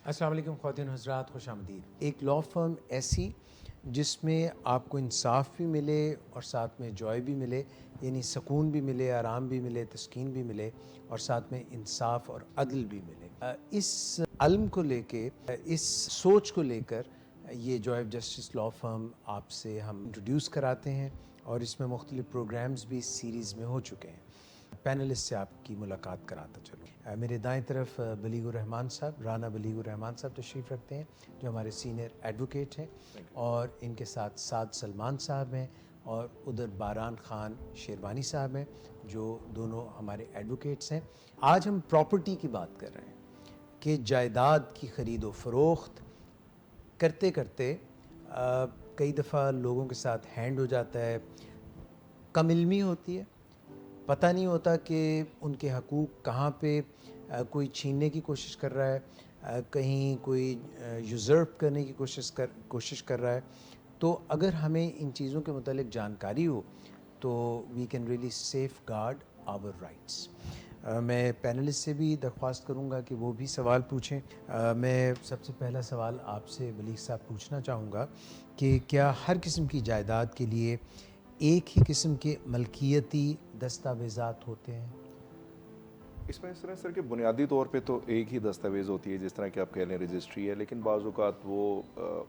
अस्सलाम वालेकुम ख़वातीन हज़रात, खुश आमदीद। एक लॉ फर्म ऐसी जिसमें आपको इंसाफ भी मिले और साथ में जॉय भी मिले, यानी सुकून भी मिले, आराम भी मिले, तस्कीन भी मिले और साथ में इंसाफ और अदल भी मिले। इस अल्म को लेके, इस सोच को लेकर ये Joy of justice law firm आपसे हम इंट्रोड्यूस कराते हैं और इसमें मुख्तलिफ प्रोग्राम्स भी इस सीरीज़ में हो चुके हैं। पैनलिस्ट से आपकी मुलाकात कराता चलूँ। मेरे दाएं तरफ बलीगुर रहमान साहब, राना बलीगुर रहमान साहब तशरीफ़ रखते हैं जो हमारे सीनियर एडवोकेट हैं, और इनके साथ साद सलमान साहब हैं, और उधर बारान ख़ान शेरवानी साहब हैं जो दोनों हमारे एडवोकेट्स हैं। आज हम प्रॉपर्टी की बात कर रहे हैं कि जायदाद की ख़रीद व फ़रोख्त करते करते कई दफ़ा लोगों के साथ हैंड हो जाता है, कम इल्मी होती है, पता नहीं होता कि उनके हकूक़ कहाँ पे कोई छीनने की कोशिश कर रहा है, कहीं कोई यूज़र्व करने की कोशिश कर रहा है। तो अगर हमें इन चीज़ों के मुतालिक जानकारी हो तो we can really safeguard our rights. मैं पैनलिस्ट से भी दरख्वास्त करूँगा कि वो भी सवाल पूछें। मैं सबसे पहला सवाल आपसे बलीग साहब पूछना चाहूँगा कि क्या हर किस्म की जायदाद के लिए एक ही किस्म के मलकियती दस्तावेज़ात होते हैं? इसमें इस तरह सर कि बुनियादी तौर पे तो एक ही दस्तावेज़ होती है, जिस तरह कि आप कह लें रजिस्ट्री है, लेकिन बाज़ औक़ात वो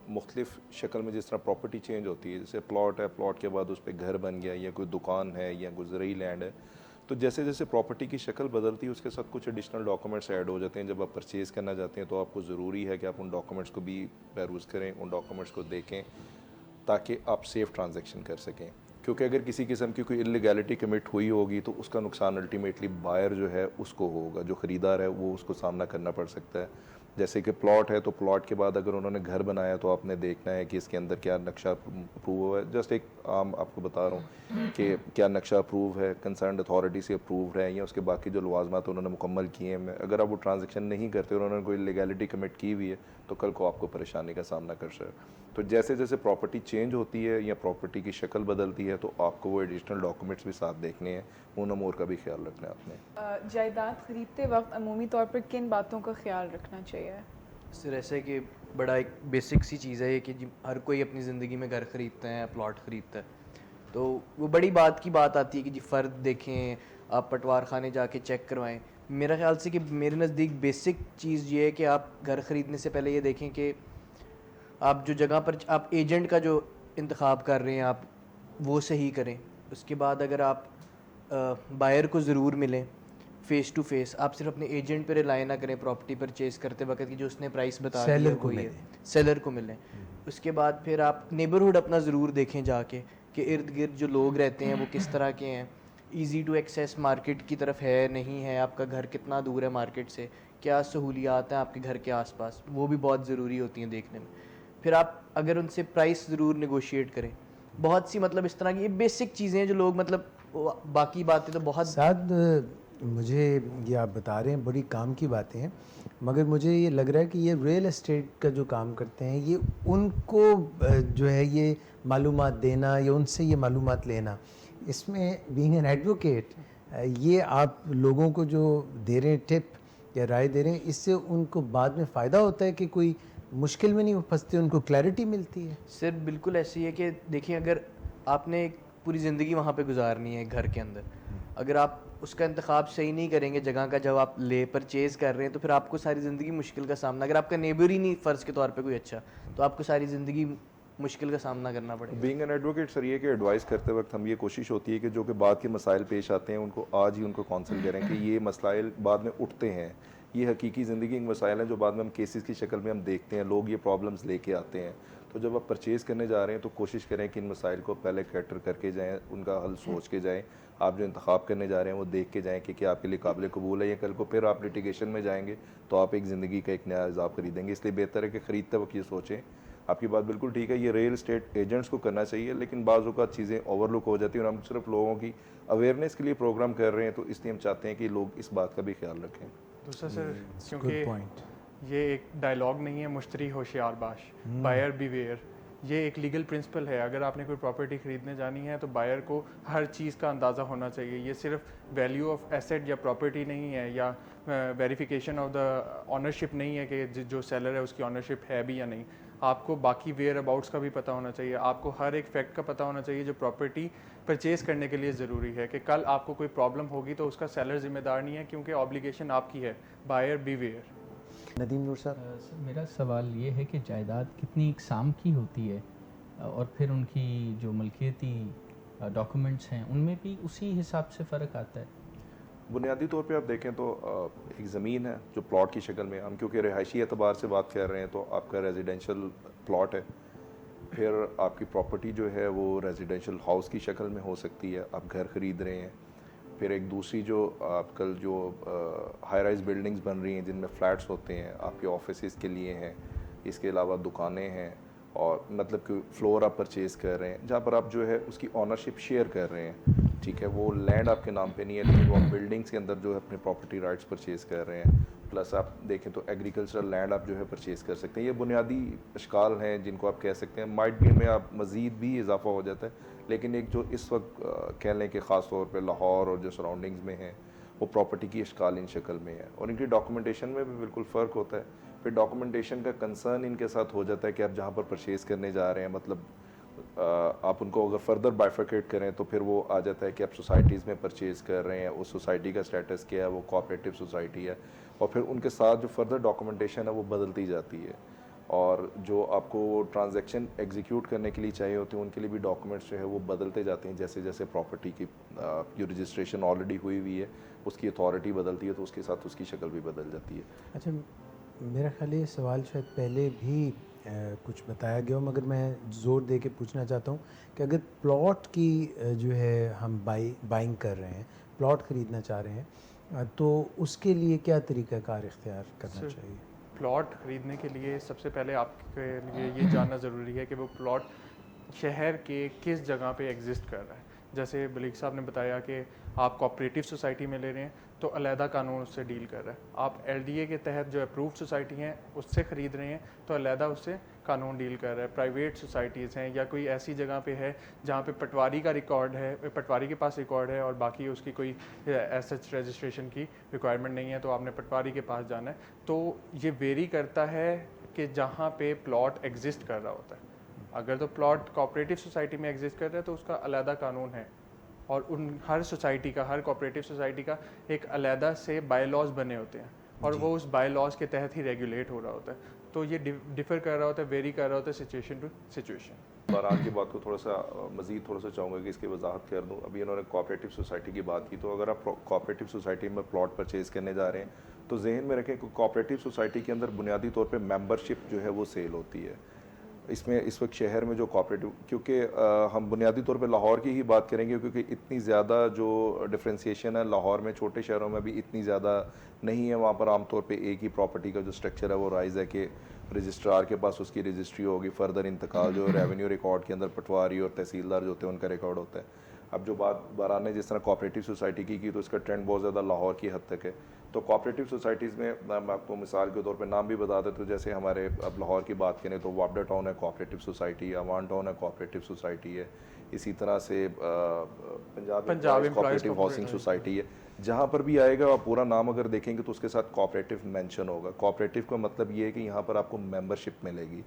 मुख्तलिफ़ शक्ल में, जिस तरह प्रॉपर्टी चेंज होती है, जैसे प्लॉट है, प्लॉट के बाद उस पर घर बन गया या कोई दुकान है या कोई ज़रूरी लैंड है, तो जैसे जैसे प्रॉपर्टी की शक्ल बदलती है उसके साथ कुछ एडिशनल डॉक्यूमेंट्स ऐड हो जाते हैं। जब आप परचेज़ करना चाहते हैं तो आपको ज़रूरी है कि आप उन डॉक्यूमेंट्स को भी पेरूज़ करें, उन डॉक्यूमेंट्स को देखें ताकि आप सेफ़ ट्रांजैक्शन कर सकें। क्योंकि अगर किसी किस्म की कोई इलीगैलिटी कमिट हुई होगी तो उसका नुकसान अल्टीमेटली बायर जो है उसको होगा, जो ख़रीदार है वो उसको सामना करना पड़ सकता है। जैसे कि प्लॉट है तो प्लॉट के बाद अगर उन्होंने घर बनाया तो आपने देखना है कि इसके अंदर क्या नक्शा अप्रूव हुआ है। जस्ट एक आम आपको बता रहा हूँ कि क्या नक्शा अप्रूव है, कंसर्न अथॉरिटी से अप्रूव है, या उसके बाकी जो लवाजमात उन्होंने मुकम्मल किए हैं। अगर आप वो ट्रांजेक्शन नहीं करते और उन्होंने कोई लीगैलिटी कमिट की हुई है तो कल को आपको परेशानी का सामना कर सकते हैं। तो जैसे जैसे प्रॉपर्टी चेंज होती है या प्रॉपर्टी की शक्ल बदलती है तो आपको वो एडिशनल डॉक्यूमेंट्स भी साथ देखने हैं, उन अमूर का भी ख्याल रखना है आपने। जायदाद ख़रीदते वक्त अमूमी तौर पर किन बातों का ख्याल रखना चाहिए? सर ऐसे कि बड़ा एक बेसिक सी चीज़ है ये कि हर कोई अपनी ज़िंदगी में घर ख़रीदता है, प्लॉट ख़रीदता है, तो वो बड़ी बात की बात आती है कि जी फ़र्द देखें, आप पटवार खाने जाके चेक करवाएं। मेरा ख्याल से कि मेरे नज़दीक बेसिक चीज़ ये है कि आप घर ख़रीदने से पहले ये देखें कि आप जो जगह पर आप एजेंट का जो इंतखाब कर रहे हैं आप वो सही करें। उसके बाद अगर आप बायर को ज़रूर मिलें फ़ेस टू फेस, आप सिर्फ अपने एजेंट पर रिलाई ना करें प्रॉपर्टी परचेज़ करते वक्त कि जो उसने प्राइस बता दिया सेलर को वही है, मिलें। सेलर को मिलें। उसके बाद फिर आप नेबरहुड अपना ज़रूर देखें जाके कि इर्द गिर्द जो लोग रहते हैं वो किस तरह के हैं, ईज़ी टू एक्सेस मार्केट की तरफ है नहीं है, आपका घर कितना दूर है मार्केट से, क्या सहूलियात हैं आपके घर के आसपास, वो भी बहुत ज़रूरी होती हैं देखने में। फिर आप अगर उनसे प्राइस ज़रूर नेगोशिएट करें। बहुत सी मतलब इस तरह की ये बेसिक चीज़ें हैं जो लोग मतलब बाकी बातें तो बहुत साद, मुझे ये आप बता रहे हैं बड़ी काम की बातें हैं, मगर मुझे ये लग रहा है कि ये रियल एस्टेट का जो काम करते हैं ये उनको जो है ये मालूमात देना या उनसे ये मालूमात लेना, इसमें बीइंग एन एडवोकेट ये आप लोगों को जो दे रहे हैं टिप या राय दे रहे हैं, इससे उनको बाद में फ़ायदा होता है कि कोई मुश्किल में नहीं फंसते, उनको क्लैरिटी मिलती है। सर बिल्कुल ऐसे ही है कि देखिए अगर आपने एक पूरी ज़िंदगी वहाँ पे गुजारनी है घर के अंदर, अगर आप उसका इंतखाब सही नहीं करेंगे जगह का, जब आप ले परचेज़ कर रहे हैं तो फिर आपको सारी ज़िंदगी मुश्किल का सामना, अगर आपका नेबर ही नहीं फ़र्ज़ के तौर पे कोई अच्छा, तो आपको सारी ज़िंदगी मुश्किल का सामना करना पड़ेगा। बीइंग एन एडवोकेट सर ये कि एडवाइस करते वक्त हम ये कोशिश होती है कि जो कि बाद के मसाइल पेश आते हैं उनको आज ही उनको काउंसिल करें कि ये मसाइल बाद में उठते हैं, ये हकीकी ज़िंदगी के मसाइल हैं जो बाद में हम केसेस की शक्ल में हम देखते हैं, लोग ये प्रॉब्लम्स लेके आते हैं। तो जब आप परचेज़ करने जा रहे हैं तो कोशिश करें कि इन मसाइल को पहले कैटर करके जाएँ, उनका हल सोच के जाएँ। आप जो इंतखाब करने जा रहे हैं वो देख के जाएँ कि क्या आपके लिए काबिल कबूल है, या कल को फिर आप लिटिगेशन में जाएंगे तो आप एक ज़िंदगी का एक नया हिसाब खरीदेंगे। इसलिए बेहतर है कि ख़रीदते वक्त ये सोचें। आपकी बात बिल्कुल ठीक है, ये रियल एस्टेट एजेंट्स को करना चाहिए, लेकिन बाज़ औक़ात चीज़ें ओवरलुक हो जाती हैं और हम सिर्फ लोगों की अवेयरनेस के लिए प्रोग्राम कर रहे हैं, तो इसलिए हम चाहते हैं कि लोग इस बात का भी ख्याल रखें। दूसरा सर, गुड पॉइंट। क्योंकि ये एक डायलॉग नहीं है मुश्तरी होशियार बाश, बायर बीवेयर, ये एक लीगल प्रिंसिपल है। अगर आपने कोई प्रॉपर्टी ख़रीदने जानी है तो बायर को हर चीज़ का अंदाज़ा होना चाहिए। ये सिर्फ वैल्यू ऑफ एसेट या प्रॉपर्टी नहीं है, या वेरिफिकेशन ऑफ द ऑनरशिप नहीं है कि जो सेलर है उसकी ऑनरशिप है भी या नहीं। आपको बाकी वेयर अबाउट्स का भी पता होना चाहिए। आपको हर एक फैक्ट का पता होना चाहिए जो प्रॉपर्टी परचेज़ करने के लिए ज़रूरी है, कि कल आपको कोई प्रॉब्लम होगी तो उसका सेलर ज़िम्मेदार नहीं है, क्योंकि ऑब्लिगेशन आपकी है। Buyer beware. नदीम नूर साहब, सर, मेरा सवाल ये है कि जायदाद कितनी इकसाम की होती है, और फिर उनकी जो मलकियती डॉक्यूमेंट्स हैं उनमें भी उसी हिसाब से फ़र्क आता है? बुनियादी तौर पे आप देखें तो एक ज़मीन है जो प्लॉट की शक्ल में, हम क्योंकि रिहायशी एतबार से बात कर रहे हैं तो आपका रेजिडेंशियल प्लॉट है। फिर आपकी प्रॉपर्टी जो है वो रेजिडेंशियल हाउस की शक्ल में हो सकती है, आप घर ख़रीद रहे हैं। फिर एक दूसरी जो आजकल जो हाई राइज बिल्डिंग्स बन रही हैं जिनमें फ़्लैट्स होते हैं, आपके ऑफिस के लिए हैं, इसके अलावा दुकानें हैं, और मतलब कि फ्लोर आप परचेज़ कर रहे हैं जहाँ पर आप जो है उसकी ऑनरशिप शेयर कर रहे हैं। ठीक है, वो लैंड आपके नाम पे नहीं है, लेकिन वो आप बिल्डिंग्स के अंदर जो है अपने प्रॉपर्टी राइट्स परचेज़ कर रहे हैं। प्लस आप देखें तो एग्रीकल्चरल लैंड आप जो है परचेज़ कर सकते हैं। ये बुनियादी अशकाल हैं जिनको आप कह सकते हैं। माइट बी में आप मज़ीद भी इजाफा हो जाता है, लेकिन एक जो इस वक्त कह लें कि ख़ास तौर पे लाहौर और जो सराउंडिंग्स में हैं वो प्रॉपर्टी की अशकाल इन शक्ल में है, और इनकी डॉक्यूमेंटेशन में भी बिल्कुल फ़र्क होता है। फिर डॉक्यूमेंटेशन का कंसर्न इनके साथ हो जाता है कि आप जहाँ पर परचेज़ करने जा रहे हैं, मतलब आप उनको अगर फर्दर बाइफरकेट करें तो फिर वो आ जाता है कि आप सोसाइटीज़ में परचेज़ कर रहे हैं, उस सोसाइटी का स्टेटस क्या है, वो कोऑपरेटिव सोसाइटी है, और फिर उनके साथ जो फर्दर डॉक्यूमेंटेशन है वो बदलती जाती है। और जो आपको ट्रांजैक्शन एग्जीक्यूट करने के लिए चाहिए होते हैं उनके लिए भी डॉक्यूमेंट्स जो है वो बदलते जाते हैं, जैसे जैसे प्रॉपर्टी की जो रजिस्ट्रेशन ऑलरेडी हुई हुई है उसकी अथॉरिटी बदलती है तो उसके साथ उसकी शक्ल भी बदल जाती है। अच्छा, मेरा ख्याल है ये सवाल शायद पहले भी कुछ बताया गया हो, मगर मैं ज़ोर दे के पूछना चाहता हूँ कि अगर प्लॉट की जो है हम बाइंग कर रहे हैं, प्लॉट ख़रीदना चाह रहे हैं, तो उसके लिए क्या तरीक़ाकार इख्तियार करना चाहिए? प्लॉट ख़रीदने के लिए सबसे पहले आपके लिए ये जानना ज़रूरी है कि वो प्लॉट शहर के किस जगह पे एग्जिस्ट कर रहा है। जैसे बलीग साहब ने बताया कि आप कोऑपरेटिव सोसाइटी में ले रहे हैं तो अलहदा कानून उससे डील कर रहा है। आप एलडीए के तहत जो अप्रूव्ड सोसाइटी हैं उससे ख़रीद रहे हैं तो अलहदा उससे कानून डील कर रहा है। प्राइवेट सोसाइटीज़ हैं या कोई ऐसी जगह पे है जहाँ पे पटवारी का रिकॉर्ड है, पटवारी के पास रिकॉर्ड है और बाकी उसकी कोई एसेट्स रजिस्ट्रेशन की रिक्वायरमेंट नहीं है, तो आपने पटवारी के पास जाना है। तो ये वेरी करता है कि जहाँ पे प्लॉट एग्जिस्ट कर रहा होता है। अगर तो प्लॉट कोऑपरेटिव सोसाइटी में एग्जिस्ट कर रहा है तो उसका अलहदा कानून है, और उन हर सोसाइटी का, हर कोऑपरेटिव सोसाइटी का एक अलहदा से बाय लॉज बने होते हैं और वो उस बाय लॉज के तहत ही रेगुलेट हो रहा होता है। तो ये डिफ़र कर रहा होता है, वेरी कर रहा होता है सिचुएशन टू सिचुएशन। बहरहाल की बात को थोड़ा सा मज़ीद थोड़ा सा चाहूँगा कि इसकी वजाहत कर दूँ। अभी इन्होंने कोऑपरेटिव सोसाइटी की बात की, तो अगर आप कोऑपरेटिव सोसाइटी में प्लॉट परचेज़ करने जा रहे हैं तो जहन में रखें कि कोऑपरेटिव सोसाइटी के अंदर बुनियादी तौर पे मेंबरशिप जो है वो सेल होती है। इसमें इस वक्त शहर में जो कोऑपरेटिव, क्योंकि हम बुनियादी तौर पे लाहौर की ही बात करेंगे क्योंकि इतनी ज़्यादा जो डिफ्रेंसिएशन है लाहौर में, छोटे शहरों में भी इतनी ज़्यादा नहीं है। वहाँ पर आमतौर पे एक ही प्रॉपर्टी का जो स्ट्रक्चर है वो राइज़ है कि रजिस्ट्रार के पास उसकी रजिस्ट्री होगी, फर्दर इंतकाल जो रेवेन्यू रिकॉर्ड के अंदर पटवारी और तहसीलदार जो होते हैं उनका रिकॉर्ड होता है। अब जो बात बारान ने जिस तरह कोऑपरेटिव सोसाइटी की तो इसका ट्रेंड बहुत ज़्यादा लाहौर की हद तक है। तो कोऑपरेटिव सोसाइटीज़ में मैं आपको मिसाल के तौर पे नाम भी बता देता हूँ। जैसे हमारे अब लाहौर की बात करें तो वापडा टाउन है कोऑपरेटिव सोसाइटी, अवान टाउन है कोऑपरेटिव सोसाइटी है, इसी तरह से पंजाब कोऑपरेटिव हाउसिंग सोसाइटी है। जहाँ पर भी आएगा आप पूरा नाम अगर देखेंगे तो उसके साथ कोऑपरेटिव मेंशन होगा। कोऑपरेटिव का मतलब ये है कि यहाँ पर आपको मेंबरशिप मिलेगी।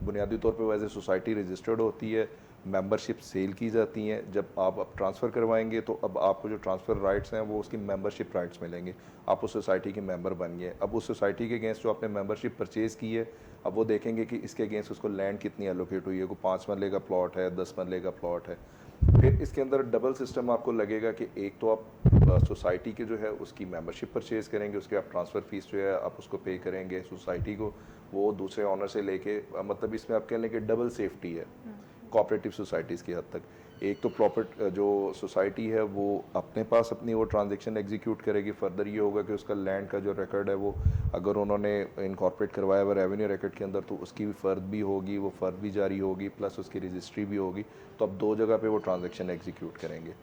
बुनियादी तौर पे वैसे सोसाइटी रजिस्टर्ड होती है, मेंबरशिप सेल की जाती हैं। जब आप अब ट्रांसफ़र करवाएंगे तो अब आपको जो ट्रांसफ़र राइट्स हैं वो उसकी मेंबरशिप राइट्स मिलेंगे। आप उस सोसाइटी के मेंबर बन गए। अब उस सोसाइटी के अगेंस्ट जो आपने मेंबरशिप परचेज़ की है, अब वो देखेंगे कि इसके अगेंस्ट उसको लैंड कितनी एलोकेट हुई है, कोई 5 मरले का प्लॉट है, 10 मरले का प्लॉट है। फिर इसके अंदर डबल सिस्टम आपको लगेगा कि एक तो आप सोसाइटी के जो है उसकी मेंबरशिप परचेज़ करेंगे, उसके आप ट्रांसफ़र फ़ीस जो है आप उसको पे करेंगे सोसाइटी को, वो दूसरे ऑनर से लेके, मतलब इसमें आप कह लें कि डबल सेफ्टी है कोऑपरेटिव सोसाइटीज़ की हद तक। एक तो प्रॉपर्ट जो सोसाइटी है वो अपने पास अपनी वो ट्रांजैक्शन एग्जीक्यूट करेगी। फर्दर ये होगा कि उसका लैंड का जो रिकॉर्ड है वो अगर उन्होंने इनकॉर्पोरेट करवाया हुआ रेवेन्यू रिकॉर्ड के अंदर तो उसकी भी फ़र्द भी होगी, वो फ़र्द भी जारी होगी, प्लस उसकी रजिस्ट्री भी होगी। तो अब 2 जगह पे वो ट्रांजैक्शन एग्जीक्यूट करेंगे।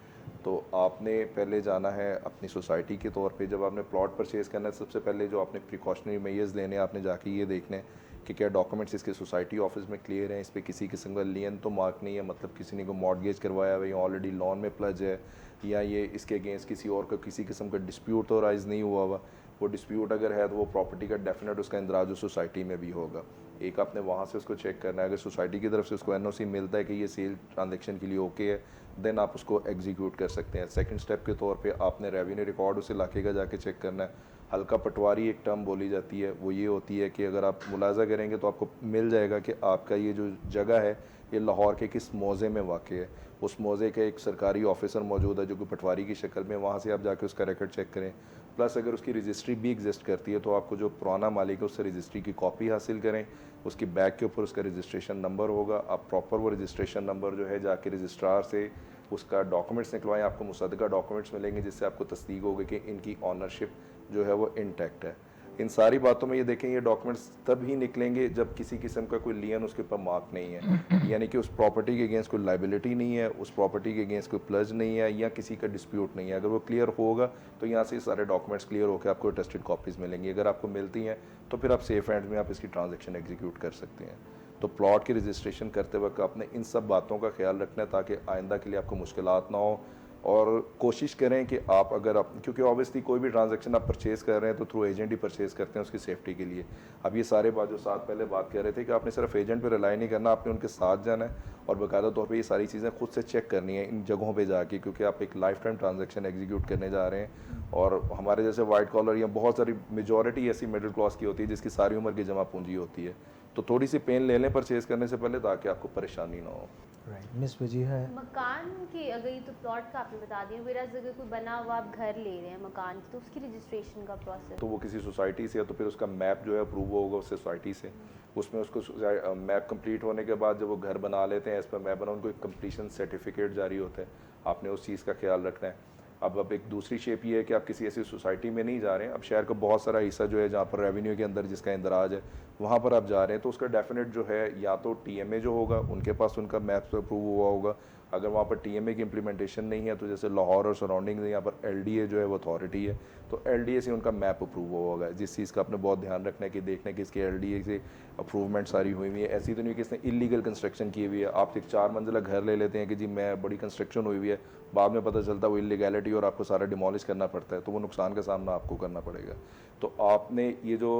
तो आपने पहले जाना है अपनी सोसाइटी के तौर पे, जब आपने प्लॉट परचेज़ करना है सबसे पहले जो आपने प्रिकॉशनरी मेजर्स लेने हैं, आपने जाके ये देखना है कि क्या डॉक्यूमेंट्स इसके सोसाइटी ऑफिस में क्लियर हैं, इस पर किसी किस्म का लियन तो मार्क नहीं है, मतलब किसी ने को मॉर्गेज करवाया हुआ या ऑलरेडी लोन में प्लज है, या ये इसके अगेंस्ट किसी और का किसी किस्म का डिस्प्यूट तो राइज नहीं हुआ हुआ। वो डिस्प्यूट अगर है तो वो प्रॉपर्टी का डेफिनेट उसका इंदराज उस सोसाइटी में भी होगा। एक आपने वहाँ से उसको चेक करना है, अगर सोसाइटी की तरफ से उसको एनओसी मिलता है कि ये सेल ट्रांजेक्शन के लिए ओके है, देन आप उसको एग्जीक्यूट कर सकते हैं। सेकंड स्टेप के तौर पे आपने रेवेन्यू रिकॉर्ड उस इलाके का जाके चेक करना है। हल्का पटवारी एक टर्म बोली जाती है, वो ये होती है कि अगर आप मुलाजा करेंगे तो आपको मिल जाएगा कि आपका ये जो जगह है ये लाहौर के किस मौज़े में वाक़ है। उस मौज़े का एक सरकारी ऑफिसर मौजूद है जो कि पटवारी की शक्ल में, वहाँ से आप जाके उसका रिकॉर्ड चेक करें। प्लस अगर उसकी रजिस्ट्री भी एग्जिस्ट करती है तो आपको जो पुराना मालिक है उससे रजिस्ट्री की कॉपी हासिल करें, उसकी बैग के ऊपर उसका रजिस्ट्रेशन नंबर होगा, आप प्रॉपर वो रजिस्ट्रेशन नंबर जो है जाके रजिस्ट्रार से उसका डॉक्यूमेंट्स निकलवाएं, आपको मुसद्दका डॉक्यूमेंट्स मिलेंगे जिससे आपको तस्दीक होगी कि इनकी ऑनरशिप जो है वो इंटैक्ट है। इन सारी बातों में ये देखें, ये डॉक्यूमेंट्स तब ही निकलेंगे जब किसी किस्म का कोई लियन उसके ऊपर मार्क नहीं है, यानी कि उस प्रॉपर्टी के अगेंस्ट कोई लाइबिलिटी नहीं है, उस प्रॉपर्टी के अगेंस्ट कोई प्लज नहीं है या किसी का डिस्प्यूट नहीं है। अगर वो क्लियर होगा तो यहाँ से सारे डॉक्यूमेंट्स क्लियर होकर आपको टेस्टेड कॉपीज़ मिलेंगी। अगर आपको मिलती हैं तो फिर आप सेफ हैंड में आप इसकी ट्रांजेक्शन एग्जीक्यूट कर सकते हैं। तो प्लॉट की रजिस्ट्रेशन करते वक्त आपने इन सब बातों का ख्याल रखना है ताकि आइंदा के लिए आपको मुश्किलात ना हो। और कोशिश करें कि आप अगर आप, क्योंकि ऑब्वियसली कोई भी ट्रांजैक्शन आप परचेज़ कर रहे हैं तो थ्रू एजेंट ही परचेज़ करते हैं उसकी सेफ्टी के लिए। अब ये सारे बात जो साथ पहले बात कर रहे थे कि आपने सिर्फ एजेंट पे रिलाई नहीं करना, आपने उनके साथ जाना है और बाकायदा तौर पे ये सारी चीज़ें खुद से चेक करनी है इन जगहों पे जाके, क्योंकि आप एक लाइफ टाइम ट्रांजैक्शन एग्जीक्यूट करने जा रहे हैं। और हमारे जैसे वाइट कॉलर या बहुत सारी मेजॉरिटी ऐसी मिडिल क्लास की होती है जिसकी सारी उम्र की जमा पूंजी होती है, तो थोड़ी सी पेन ले लें परचेज़ करने से पहले ताकि आपको परेशानी ना हो। राइट मिस वजीहा है। मकान की अगर ये तो प्लॉट का आपने बता दिया, वेराज अगर कोई बना हुआ आप घर ले रहे हैं मकान की तो उसकी रजिस्ट्रेशन का प्रोसेस, तो वो किसी सोसाइटी से है तो फिर उसका मैप जो है अप्रूव होगा उस सोसाइटी से, उसमें उसको मैप कंप्लीट होने के बाद जब वो घर बना लेते हैं एज पर मैप बना, उनको एक कंप्लीशन सर्टिफिकेट जारी होता है। आपने उस चीज़ का ख्याल रखना है। अब एक दूसरी शेप ये है कि आप किसी ऐसी सोसाइटी में नहीं जा रहे हैं, अब शहर का बहुत सारा हिस्सा जो है जहाँ पर रेवेन्यू के अंदर जिसका इंदराज है वहाँ पर आप जा रहे हैं, तो उसका डेफिनेट जो है या तो टीएमए जो होगा उनके पास उनका मैप से अप्रूव हुआ होगा। अगर वहाँ पर टीएमए की इम्प्लीमेंटेशन नहीं है तो जैसे लाहौर और सराउंडिंग यहाँ पर एलडीए जो है वो अथॉरिटी है, तो एलडीए से उनका मैप अप्रूव हुआ होगा। जिस चीज़ का आपने बहुत ध्यान रखना है कि देखना कि इसके एलडीए से अप्रूवमेंट सारी हुई हुई है, ऐसी तो नहीं कि इसने इलीगल कंस्ट्रक्शन की हुई है। आप एक 4 मंजिला घर ले लेते हैं कि जी मैं बड़ी कंस्ट्रक्शन हुई हुई है, बाद में पता चलता है वो इलीगैलिटी और आपको सारा डिमोलिश करना पड़ता है, तो वो नुकसान का सामना आपको करना पड़ेगा। तो आपने ये जो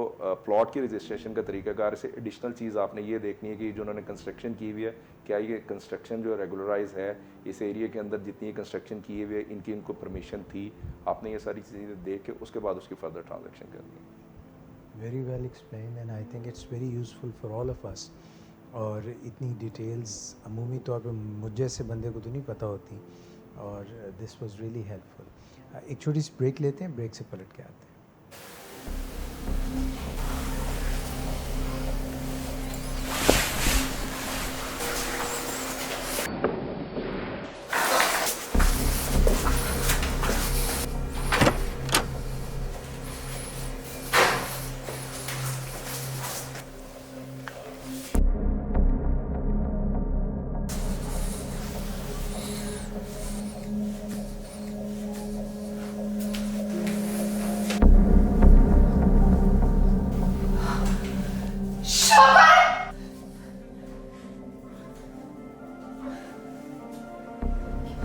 प्लॉट की रजिस्ट्रेशन का तरीकाकार से एडिशनल चीज़ आपने ये देखनी है कि जो उन्होंने कंस्ट्रक्शन की हुई है क्या ये कंस्ट्रक्शन जो रेगुलराइज है, इस एरिया के अंदर जितनी कंस्ट्रक्शन की हुई है इनकी इनको परमिशन थी। आपने ये सारी चीज़ें देख के उसके बाद उसकी फर्दर ट्रांजेक्शन करनी है। Very well explain and I think it's very useful for all of us. और इतनी डिटेल्स अमूमी तौर पर मुझ जैसे बंदे को तो नहीं पता होती, और दिस वाज रियली हेल्पफुल। एक छोटी सी ब्रेक लेते हैं, ब्रेक से पलट के आते हैं।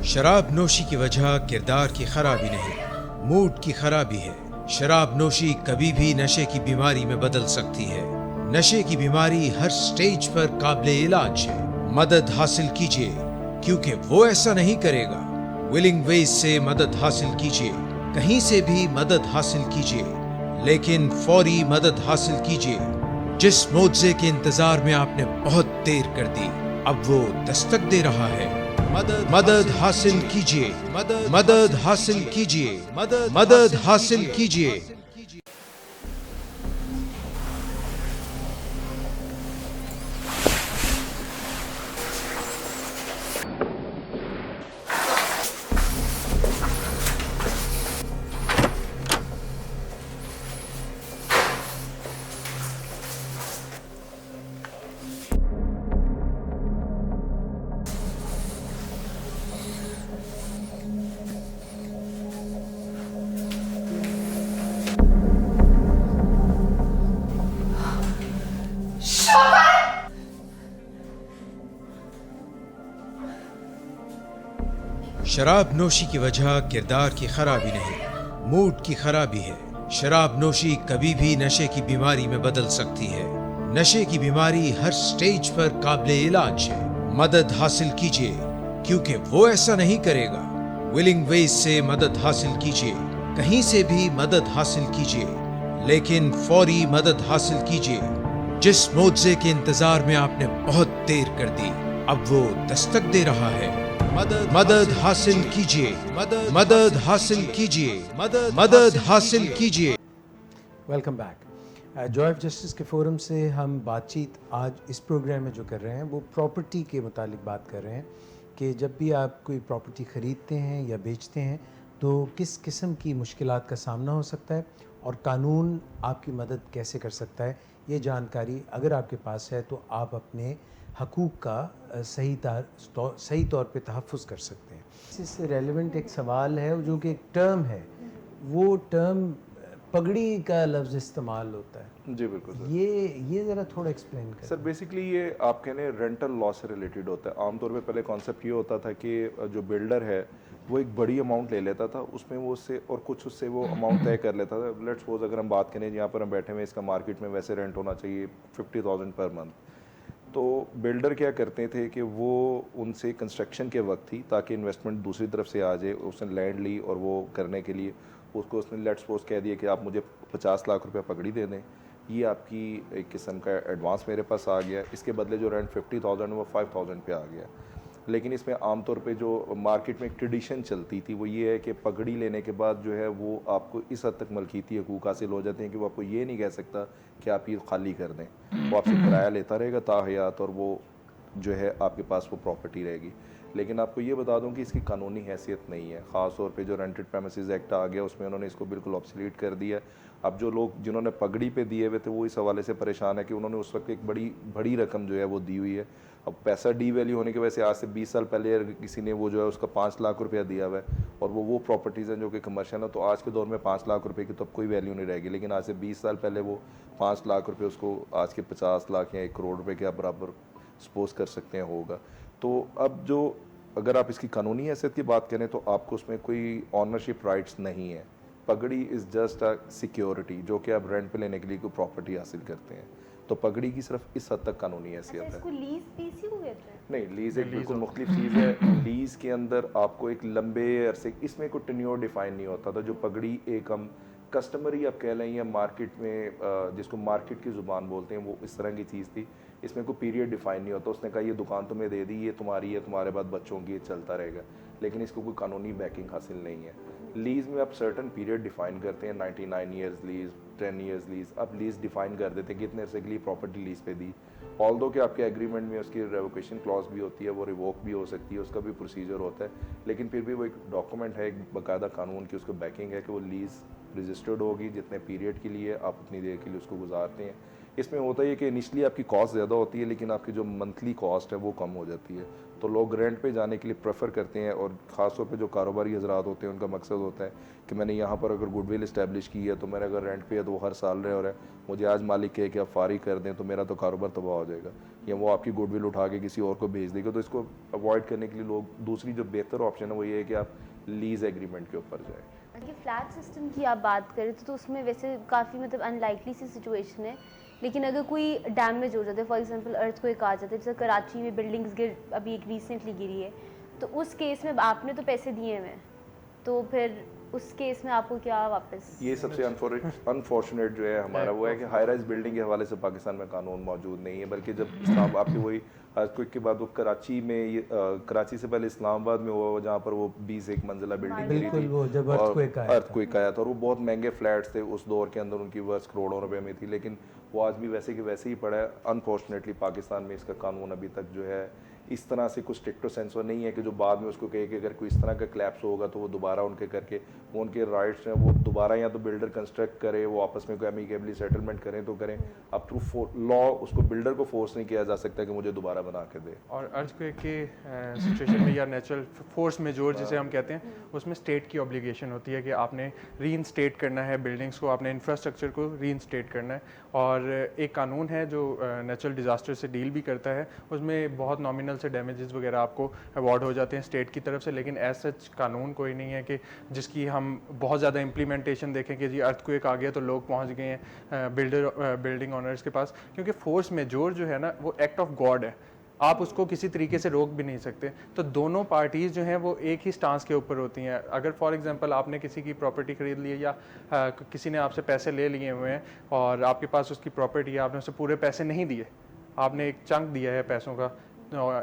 शराब नोशी की वजह किरदार की खराबी नहीं, मूड की खराबी है। शराब नोशी कभी भी नशे की बीमारी में बदल सकती है। नशे की बीमारी हर स्टेज पर काबिले इलाज है। मदद हासिल कीजिए, क्योंकि वो ऐसा नहीं करेगा। विलिंग वेज से मदद हासिल कीजिए, कहीं से भी मदद हासिल कीजिए, लेकिन फौरी मदद हासिल कीजिए। जिस मुआवजे के इंतजार में आपने बहुत देर कर दी, अब वो दस्तक दे रहा है। मदद हासिल कीजिए, मदद हासिल कीजिए, मदद हासिल कीजिए। शराब नोशी की वजह किरदार की खराबी नहीं, मूड की खराबी है। शराब नोशी कभी भी नशे की बीमारी में बदल सकती है। नशे की बीमारी हर स्टेज पर काबिले इलाज है। मदद हासिल कीजिए, क्योंकि वो ऐसा नहीं करेगा। विलिंग वेज से मदद हासिल कीजिए, कहीं से भी मदद हासिल कीजिए, लेकिन फौरी मदद हासिल कीजिए। जिस मुआवजे के इंतजार में आपने बहुत देर कर दी, अब वो दस्तक दे रहा है। मदद हासिल कीजिए, मदद हासिल कीजिए, मदद हासिल कीजिए। Welcome back. Joy of justice के फोरम से हम बातचीत आज इस प्रोग्राम में जो कर रहे हैं वो प्रॉपर्टी के मुतालिक बात कर रहे हैं कि जब भी आप कोई प्रॉपर्टी ख़रीदते हैं या बेचते हैं तो किस किस्म की मुश्किलात का सामना हो सकता है और कानून आपकी मदद कैसे कर सकता है। ये जानकारी अगर आपके पास है तो आप अपने हकूक़ का सही तौर पे तहफ़्फ़ुज़ कर सकते हैं। इससे रेलेवेंट एक सवाल है जो कि एक टर्म है, वो टर्म पगड़ी का लफ्ज़ इस्तेमाल होता है। जी बिल्कुल सर। ये ज़रा थोड़ा एक्सप्लेन करें। सर बेसिकली ये आप कहने रेंटल लॉ से रिलेटेड होता है। आमतौर पे पहले कॉन्सेप्ट ये होता था कि जो बिल्डर है वो एक बड़ी अमाउंट ले लेता था, उसमें वो उससे और कुछ उससे वो अमाउंट तय कर लेता था। लेट्स सपोज अगर हम बात करें यहाँ पर हम बैठे हुए, इसका मार्केट में वैसे रेंट होना चाहिए 50,000 पर मंथ, तो बिल्डर क्या करते थे कि वो उनसे कंस्ट्रक्शन के वक्त ही, ताकि इन्वेस्टमेंट दूसरी तरफ से आ जाए, उसने लैंड ली और वो करने के लिए उसको उसने लेट्स सपोज कह दिया कि आप मुझे 50 लाख रुपए पगड़ी दे दें, ये आपकी एक किस्म का एडवांस मेरे पास आ गया, इसके बदले जो रेंट 50,000 वो 5,000 पे आ गया। लेकिन इसमें आमतौर पे जो मार्केट में एक ट्रेडिशन चलती थी वो ये है कि पगड़ी लेने के बाद जो है वो आपको इस हद तक मलकीती हकूक़ हासिल हो जाते हैं कि वो आपको ये नहीं कह सकता कि आप ये खाली कर दें, वो आपसे किराया लेता रहेगा ताहयात और वो जो है आपके पास वो प्रॉपर्टी रहेगी। लेकिन आपको ये बता दूं कि इसकी कानूनी हैसियत नहीं है। ख़ास तौर पे जो रेंटेड प्रेमिसेस एक्ट आ गया उसमें उन्होंने इसको बिल्कुल ऑब्सोलीट कर दिया। अब जो लोग जिन्होंने पगड़ी पे दिए हुए थे वो इस हवाले से परेशान है कि उन्होंने उस वक्त एक बड़ी रकम जो है वो दी हुई है। अब पैसा डी वैल्यू होने की वजह से आज से 20 साल पहले किसी ने वो जो है उसका 5 लाख रुपया दिया हुआ है और वो प्रॉपर्टीज़ हैं जो कि कमर्शियल है, तो आज के दौर में 5 लाख रुपए की तो अब कोई वैल्यू नहीं रहेगी। लेकिन आज से 20 साल पहले वो 5 लाख रुपये उसको आज के 50 लाख या 1 करोड़ रुपये के बराबर सपोज कर सकते हैं होगा। तो अब जो अगर आप इसकी कानूनी हैसियत की बात करें तो आपको उसमें कोई ऑनरशिप राइट्स नहीं है। पगड़ी इज़ जस्ट अ सिक्योरिटी जो कि आप रेंट पे लेने के लिए कोई प्रॉपर्टी हासिल करते हैं, तो पगड़ी की सिर्फ इस हद तक कानूनी हैसियत है। इसको लीज पीसी हो गया था? नहीं, लीज़ एक बिल्कुल मुख्तलिफ चीज़ है। लीज़ के अंदर आपको एक लंबे अरसे, इसमें कोई टेन्योर डिफाइन नहीं होता था। जो पगड़ी एक हम कस्टमरी आप कह लें या मार्केट में जिसको मार्केट की ज़ुबान बोलते हैं वो इस तरह की चीज़ थी। इसमें कोई पीरियड डिफाइन नहीं होता। उसने कहा ये दुकान तुम्हें दे दी, ये तुम्हारी है, तुम्हारे बाद बच्चों की, ये चलता रहेगा, लेकिन इसको कोई कानूनी बैकिंग हासिल नहीं है। लीज़ में आप सर्टन पीरियड डिफाइन करते हैं, 99 ईयर्स लीज़, 10 ईयर्स लीज़, आप लीज़ डिफाइन कर देते हैं कि इतने अरसे के लिए प्रॉपर्टी लीज़ पे दी। ऑल्दो कि आपके एग्रीमेंट में उसकी रेवोकेशन क्लॉज भी होती है, वो रिवोक भी हो सकती है, उसका भी प्रोसीजर होता है, लेकिन फिर भी वो एक डॉक्यूमेंट है, एक बाकायदा कानून की उसको बैकिंग है कि वो लीज़ रजिस्टर्ड होगी जितने पीरियड के लिए आप उतनी देर के लिए उसको गुजारते हैं। इसमें होता है कि इनिशली आपकी कॉस्ट ज़्यादा होती है लेकिन आपकी जो मंथली कॉस्ट है वो कम हो जाती है, तो लोग रेंट पे जाने के लिए प्रेफर करते हैं। और ख़ास तौर पे जो कारोबारी हजरात होते हैं उनका मकसद होता है कि मैंने यहाँ पर अगर गुडविल इस्टेब्लिश की है तो मैंने अगर रेंट पे है तो वो हर साल रहे हो रहा है, मुझे आज मालिक कहे कि आप फारिग कर दें तो मेरा तो कारोबार तबाह हो जाएगा, या वो आपकी गुडविल उठा के किसी और को भेज देगा। तो इसको अवॉइड करने के लिए लोग, दूसरी जो बेहतर ऑप्शन है वो ये है कि आप लीज़ एग्रीमेंट के ऊपर जाएँ। अगर फ्लैट सिस्टम की आप बात करें तो उसमें वैसे काफ़ी मतलब अनलाइकली सी सिचुएशन है, लेकिन अगर कोई डैमेज हो जाता है, फॉर एग्जांपल अर्थक्वेक आ जाता है, जैसे कराची में बिल्डिंग्स अभी एक रिसेंटली गिरी है, तो उस केस में आपने तो पैसे दिए हुए हैं, तो फिर उस केस में आपको क्या वापस? ये सबसे अनफॉर्चुनेट जो है हमारा वो है कि हाई राइज बिल्डिंग के हवाले से पाकिस्तान में कानून मौजूद नहीं है, बल्कि जब इस्लाम आपकी वही अर्थक्वेक के बाद वो कराची में ये कराची से पहले इस्लामाबाद में हुआ जहाँ पर वो 20 एक मंजिला बिल्डिंग गिरी थी, वो जब अर्थक्वेक आया था और वो बहुत महंगे फ्लैट्स थे उस दौर के अंदर, उनकी वर्थ करोड़ों रुपए में थी, लेकिन वो आज भी वैसे कि वैसे ही पड़ा है। अनफॉर्चुनेटली पाकिस्तान में इसका कानून अभी तक जो है इस तरह से कुछ स्ट्रिक्टो सेंसर नहीं है कि जो बाद में उसको कहे कि अगर कोई इस तरह का क्लैप्स होगा तो वो दोबारा उनके करके वो उनके राइट्स हैं वो दोबारा या तो बिल्डर कंस्ट्रक्ट करे, वो आपस में कोई अमीकेबली सेटलमेंट करें तो करें। अब थ्रू लॉ उसको बिल्डर को फोर्स नहीं किया जा सकता कि मुझे दोबारा बना के दे। और अर्थक्वेक के सिचुएशन में या नेचुरल फोर्स मेजोर जिसे हम कहते हैं, उसमें स्टेट की ऑब्लिगेशन होती है कि आपने रीइंस्टेट करना है बिल्डिंग्स को, आपने इंफ्रास्ट्रक्चर को रीइंस्टेट करना है। और एक कानून है जो नेचुरल डिज़ास्टर से डील भी करता है, उसमें बहुत नॉमिनल ट्रिब्यूनल से डैमेजेस वगैरह आपको अवार्ड हो जाते हैं स्टेट की तरफ से, लेकिन एज सच कानून कोई नहीं है कि जिसकी हम बहुत ज़्यादा इम्प्लीमेंटेशन देखें कि जी अर्थक्वेक आ गया तो लोग पहुंच गए हैं बिल्डिंग ऑनर्स के पास, क्योंकि फोर्स मेजोर जो है ना वो एक्ट ऑफ गॉड है, आप उसको किसी तरीके से रोक भी नहीं सकते। तो दोनों पार्टीज़ जो हैं वो एक ही स्टांस के ऊपर होती हैं। अगर फॉर एग्जांपल आपने किसी की प्रॉपर्टी खरीद ली है या किसी ने आपसे पैसे ले लिए हुए हैं और आपके पास उसकी प्रॉपर्टी है, आपने उसे पूरे पैसे नहीं दिए, आपने एक चंक दिया है पैसों का,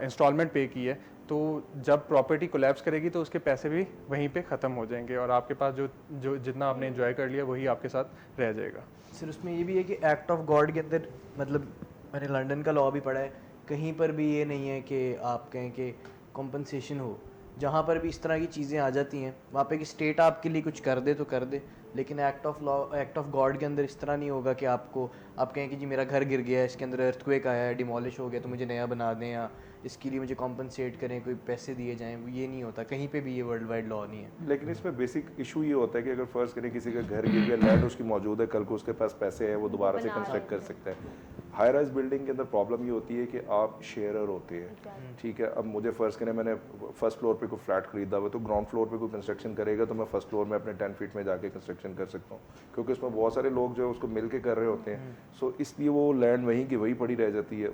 इंस्टॉलमेंट पे की है, तो जब प्रॉपर्टी कोलैप्स करेगी तो उसके पैसे भी वहीं पे ख़त्म हो जाएंगे और आपके पास जो जितना आपने एंजॉय कर लिया वही आपके साथ रह जाएगा। सर उसमें ये भी है कि एक्ट ऑफ गॉड के अंदर, मतलब मैंने लंदन का लॉ भी पढ़ा है, कहीं पर भी ये नहीं है कि आप कहें कि कॉम्पनसेशन हो। जहाँ पर भी इस तरह की चीज़ें आ जाती हैं वहाँ पे कि स्टेट आपके लिए कुछ कर दे तो कर दे, लेकिन act of law, act of God के अंदर इस तरह नहीं होगा कि आप कहें कि जी मेरा घर गिर गया है, इसके अंदर अर्थक्वेक आया है, डिमोलिश हो गया तो मुझे नया बना दें या इसके लिए मुझे कॉम्पनसेट करें, कोई पैसे दिए जाएं, ये नहीं होता कहीं पे भी, ये वर्ल्ड वाइड लॉ नहीं है। लेकिन इसमें बेसिक इशू ये होता है कि अगर फर्ज करें किसी का घर गिर गया, लैंड उसकी मौजूद है, कल को उसके पास पैसे हैं, वो दोबारा से कंस्ट्रक्ट कर सकता है। हाई राइज बिल्डिंग के अंदर प्रॉब्लम ये होती है कि आप शेयरर होते हैं, ठीक है। अब मुझे फर्ज करें मैंने फर्स्ट फ्लोर पे कोई फ्लैट खरीदा हुआ, तो ग्राउंड फ्लोर पे कोई कंस्ट्रक्शन करेगा तो मैं फर्स्ट फ्लोर में अपने 10 फीट में जाके कंस्ट्रक्शन कर सकता हूँ, क्योंकि उसमें बहुत सारे लोग जो है उसको मिल के कर रहे होते हैं। सो इसलिए वो लैंड वहीं की वहीं पड़ी रह जाती है।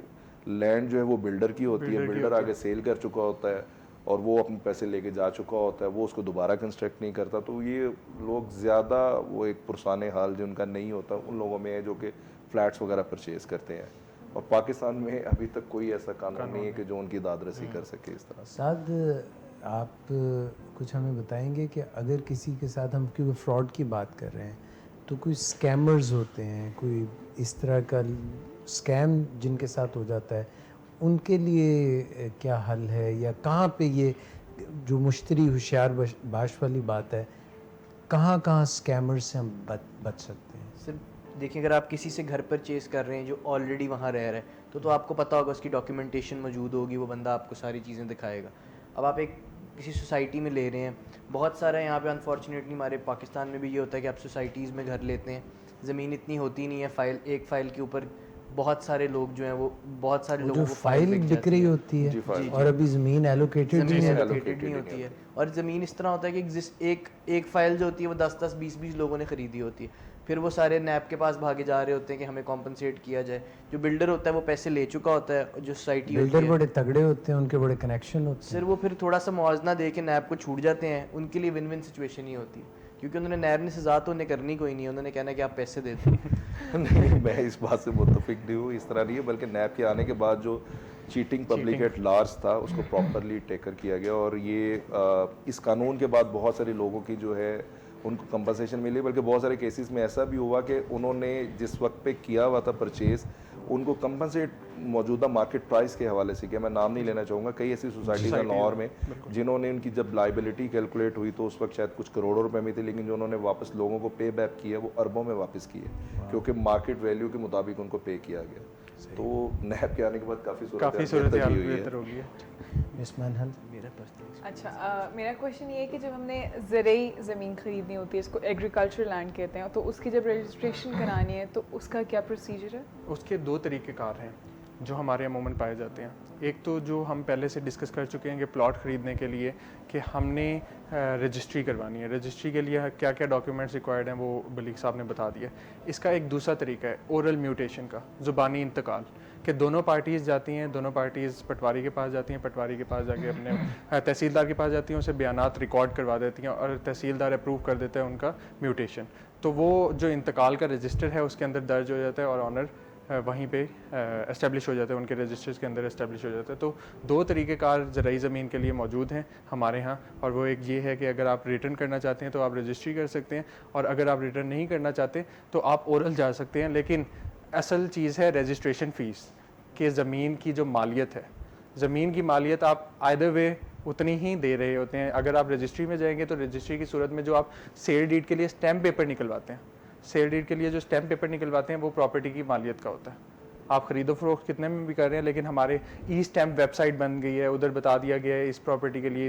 लैंड जो है वो बिल्डर की होती है, बिल्डर आगे सेल कर चुका होता है और वो अपने पैसे लेके जा चुका होता है, वो उसको दोबारा कंस्ट्रक्ट नहीं करता। तो ये लोग ज़्यादा वो एक पुरसाने हाल जिनका नहीं होता उन लोगों में है जो कि फ्लैट्स वगैरह परचेज करते हैं, और पाकिस्तान में अभी तक कोई ऐसा कानून नहीं है कि जो उनकी दादरसी कर सके इस तरह। साद, आप कुछ हमें बताएंगे कि अगर किसी के साथ हम क्योंकि फ्रॉड की बात कर रहे हैं तो कोई स्कैमर्स होते हैं, कोई इस तरह का स्कैम जिनके साथ हो जाता है, उनके लिए क्या हल है या कहाँ पे ये जो मुश्तरी होशियार बाश वाली बात है, कहाँ कहाँ स्कैमर्स से हम बच सकते हैं? सर देखिए, अगर आप किसी से घर परचेज़ कर रहे हैं जो ऑलरेडी वहाँ रह रहा है तो आपको पता होगा, उसकी डॉक्यूमेंटेशन मौजूद होगी, वो बंदा आपको सारी चीज़ें दिखाएगा। अब आप एक किसी सोसाइटी में ले रहे हैं, बहुत सारा यहाँ पे अनफॉर्चुनेटली हमारे पाकिस्तान में भी ये होता है कि आप सोसाइटीज़ में घर लेते हैं, ज़मीन इतनी होती नहीं है, एक फ़ाइल के ऊपर बहुत सारे लोग जो हैं वो बहुत सारे लोगों को फाइल बिक रही होती है और अभी ज़मीन एलोकेटेड नहीं होती है। और ज़मीन इस तरह होता है कि एक फ़ाइल जो होती है वो 10-10, 20-20 लोगों ने ख़रीदी होती है, फिर वो सारे नैब के पास भागे जा रहे होते हैं कि हमें कॉम्पनसेट किया जाए। जो बिल्डर होता है वो पैसे ले चुका होता है, जो सोसाइटी बिल्डर बड़े तगड़े होते हैं, उनके बड़े कनेक्शन होते हैं, सर वो फिर थोड़ा सा मुआवजा दे के नैब को छूट जाते हैं। उनके लिए विन विन सिचुएशन ही होती है, क्योंकि उन्होंने नैब ने सजा तो उन्हें करनी कोई नहीं है, उन्होंने कहना कि आप पैसे दे दें। नहीं, मैं इस बात से मुत्तफिक नहीं हूँ, इस तरह नहीं है, बल्कि नैब के आने के बाद जो चीटिंग पब्लिक एट लार्ज था उसको प्रॉपरली टेकर किया गया, और ये इस कानून के बाद बहुत सारे लोगों की जो है उनको कंपनसेशन मिली। बल्कि बहुत सारे केसेस में ऐसा भी हुआ कि उन्होंने जिस वक्त पे किया हुआ था परचेज़, उनको कंपनसेट मौजूदा मार्केट प्राइस के हवाले से किया। मैं नाम नहीं लेना चाहूँगा, कई ऐसी सोसाइटीज़ हैं लाहौर में जिन्होंने उनकी जब लाइबिलिटी कैलकुलेट हुई तो उस वक्त शायद कुछ करोड़ों रुपए में थी, लेकिन जो उन्होंने वापस लोगों को पे बैक किया वो अरबों में वापस किए, क्योंकि मार्केट वैल्यू के मुताबिक उनको पे किया गया। तो नैब के आने के बाद काफ़ी सूरत बेहतर हो गई है। अच्छा, मेरा क्वेश्चन ये है कि जब हमने ज़रूरी ज़मीन ख़रीदनी होती है, इसको एग्रीकल्चर लैंड कहते हैं, तो उसकी जब रजिस्ट्रेशन करानी है तो उसका क्या प्रोसीजर है? उसके दो तरीक़ेकार हैं जो हमारे अमूमन पाए जाते हैं। एक तो जो हम पहले से डिस्कस कर चुके हैं कि प्लॉट ख़रीदने के लिए कि हमने रजिस्ट्री करवानी है, रजिस्ट्री के लिए क्या क्या डॉक्यूमेंट्स रिक्वायर्ड हैं वो बलीग साहब ने बता दिया। इसका एक दूसरा तरीका है ओरल म्यूटेशन का, ज़ुबानी इंतकाल, कि दोनों पार्टीज़ जाती हैं, दोनों पार्टीज़ पटवारी के पास जाती हैं, पटवारी के पास जाके अपने तहसीलदार के पास जाती हैं, उसे बयानात रिकॉर्ड करवा देती हैं और तहसीलदार अप्रूव कर देता है उनका म्यूटेशन। तो वो जो इंतकाल का रजिस्टर है उसके अंदर दर्ज हो जाता है और ऑनर वहीं पे एस्टेब्लिश हो जाते हैं, उनके रजिस्टर्स के अंदर एस्टेब्लिश हो जाता है। तो दो तरीक़ेकार ज़राई ज़मीन के लिए मौजूद हैं हमारे यहाँ, और वो एक ये है कि अगर आप रिटर्न करना चाहते हैं तो आप रजिस्ट्री कर सकते हैं, और अगर आप रिटर्न नहीं करना चाहते तो आप ओरल जा सकते हैं। लेकिन असल चीज़ है रजिस्ट्रेशन फ़ीस, कि ज़मीन की जो मालियत है, ज़मीन की मालियत आप आइदर वे उतनी ही दे रहे होते हैं। अगर आप रजिस्ट्री में जाएंगे तो रजिस्ट्री की सूरत में जो आप सेल डीड के लिए स्टैम्प पेपर निकलवाते हैं, सेल डीड के लिए जो स्टैम्प पेपर निकलवाते हैं वो प्रॉपर्टी की मालियत का होता है। आप ख़रीदो फरोख्त कितने में भी कर रहे हैं, लेकिन हमारे ई स्टैम्प वेबसाइट बन गई है, उधर बता दिया गया है इस प्रॉपर्टी के लिए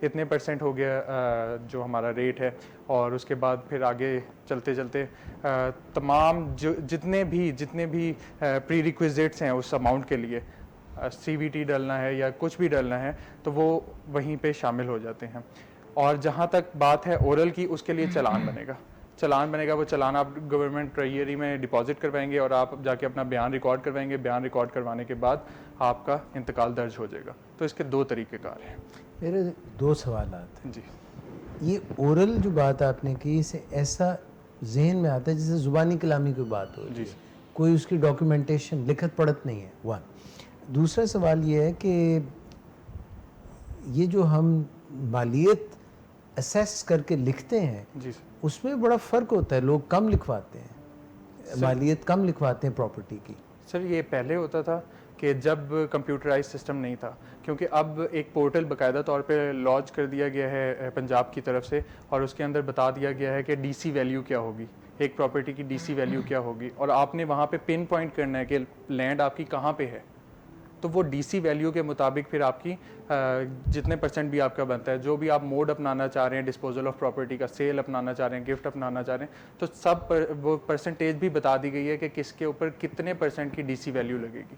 इतने % हो गया जो हमारा रेट है, और उसके बाद फिर आगे चलते चलते तमाम जो जितने भी प्री रिक्विजिट्स हैं उस अमाउंट के लिए CVT डलना है या कुछ भी डलना है तो वो वहीं पे शामिल हो जाते हैं। और जहाँ तक बात है ओरल की, उसके लिए चालान बनेगा। वो चालान आप गवर्नमेंट ट्रेजरी में डिपॉजिट करवाएंगे और आप जाके अपना बयान रिकॉर्ड करवाएंगे। बयान रिकॉर्ड करवाने के बाद आपका इंतकाल दर्ज हो जाएगा। तो इसके 2 तरीक़ेकार हैं। मेरे 2 सवाल हैं जी। ये ओरल जो बात आपने की, इसे ऐसा जहन में आता है जैसे ज़ुबानी कलामी की बात हो रही है, कोई उसकी डॉक्यूमेंटेशन लिखत पढ़त नहीं है। 1 दूसरा सवाल ये है कि ये जो हम मालियत असेस करके लिखते हैं जी उसमें बड़ा फ़र्क होता है। लोग कम लिखवाते हैं, मालियत कम लिखवाते हैं प्रॉपर्टी की। सर ये पहले होता था कि जब कंप्यूटराइज सिस्टम नहीं था, क्योंकि अब एक पोर्टल बाकायदा तौर पे लॉन्च कर दिया गया है पंजाब की तरफ से, और उसके अंदर बता दिया गया है कि डीसी वैल्यू क्या होगी, एक प्रॉपर्टी की डीसी वैल्यू क्या होगी, और आपने वहाँ पे पिन पॉइंट करना है कि लैंड आपकी कहाँ पे है। तो वो डीसी वैल्यू के मुताबिक फिर आपकी जितने % भी आपका बनता है, जो भी आप मोड अपनाना चाह रहे हैं, डिस्पोजल ऑफ प्रॉपर्टी का, सेल अपनाना चाह रहे हैं, गिफ्ट अपनाना चाह रहे हैं, तो सब वो परसेंटेज भी बता दी गई है कि किसके ऊपर कितने % की डीसी वैल्यू लगेगी।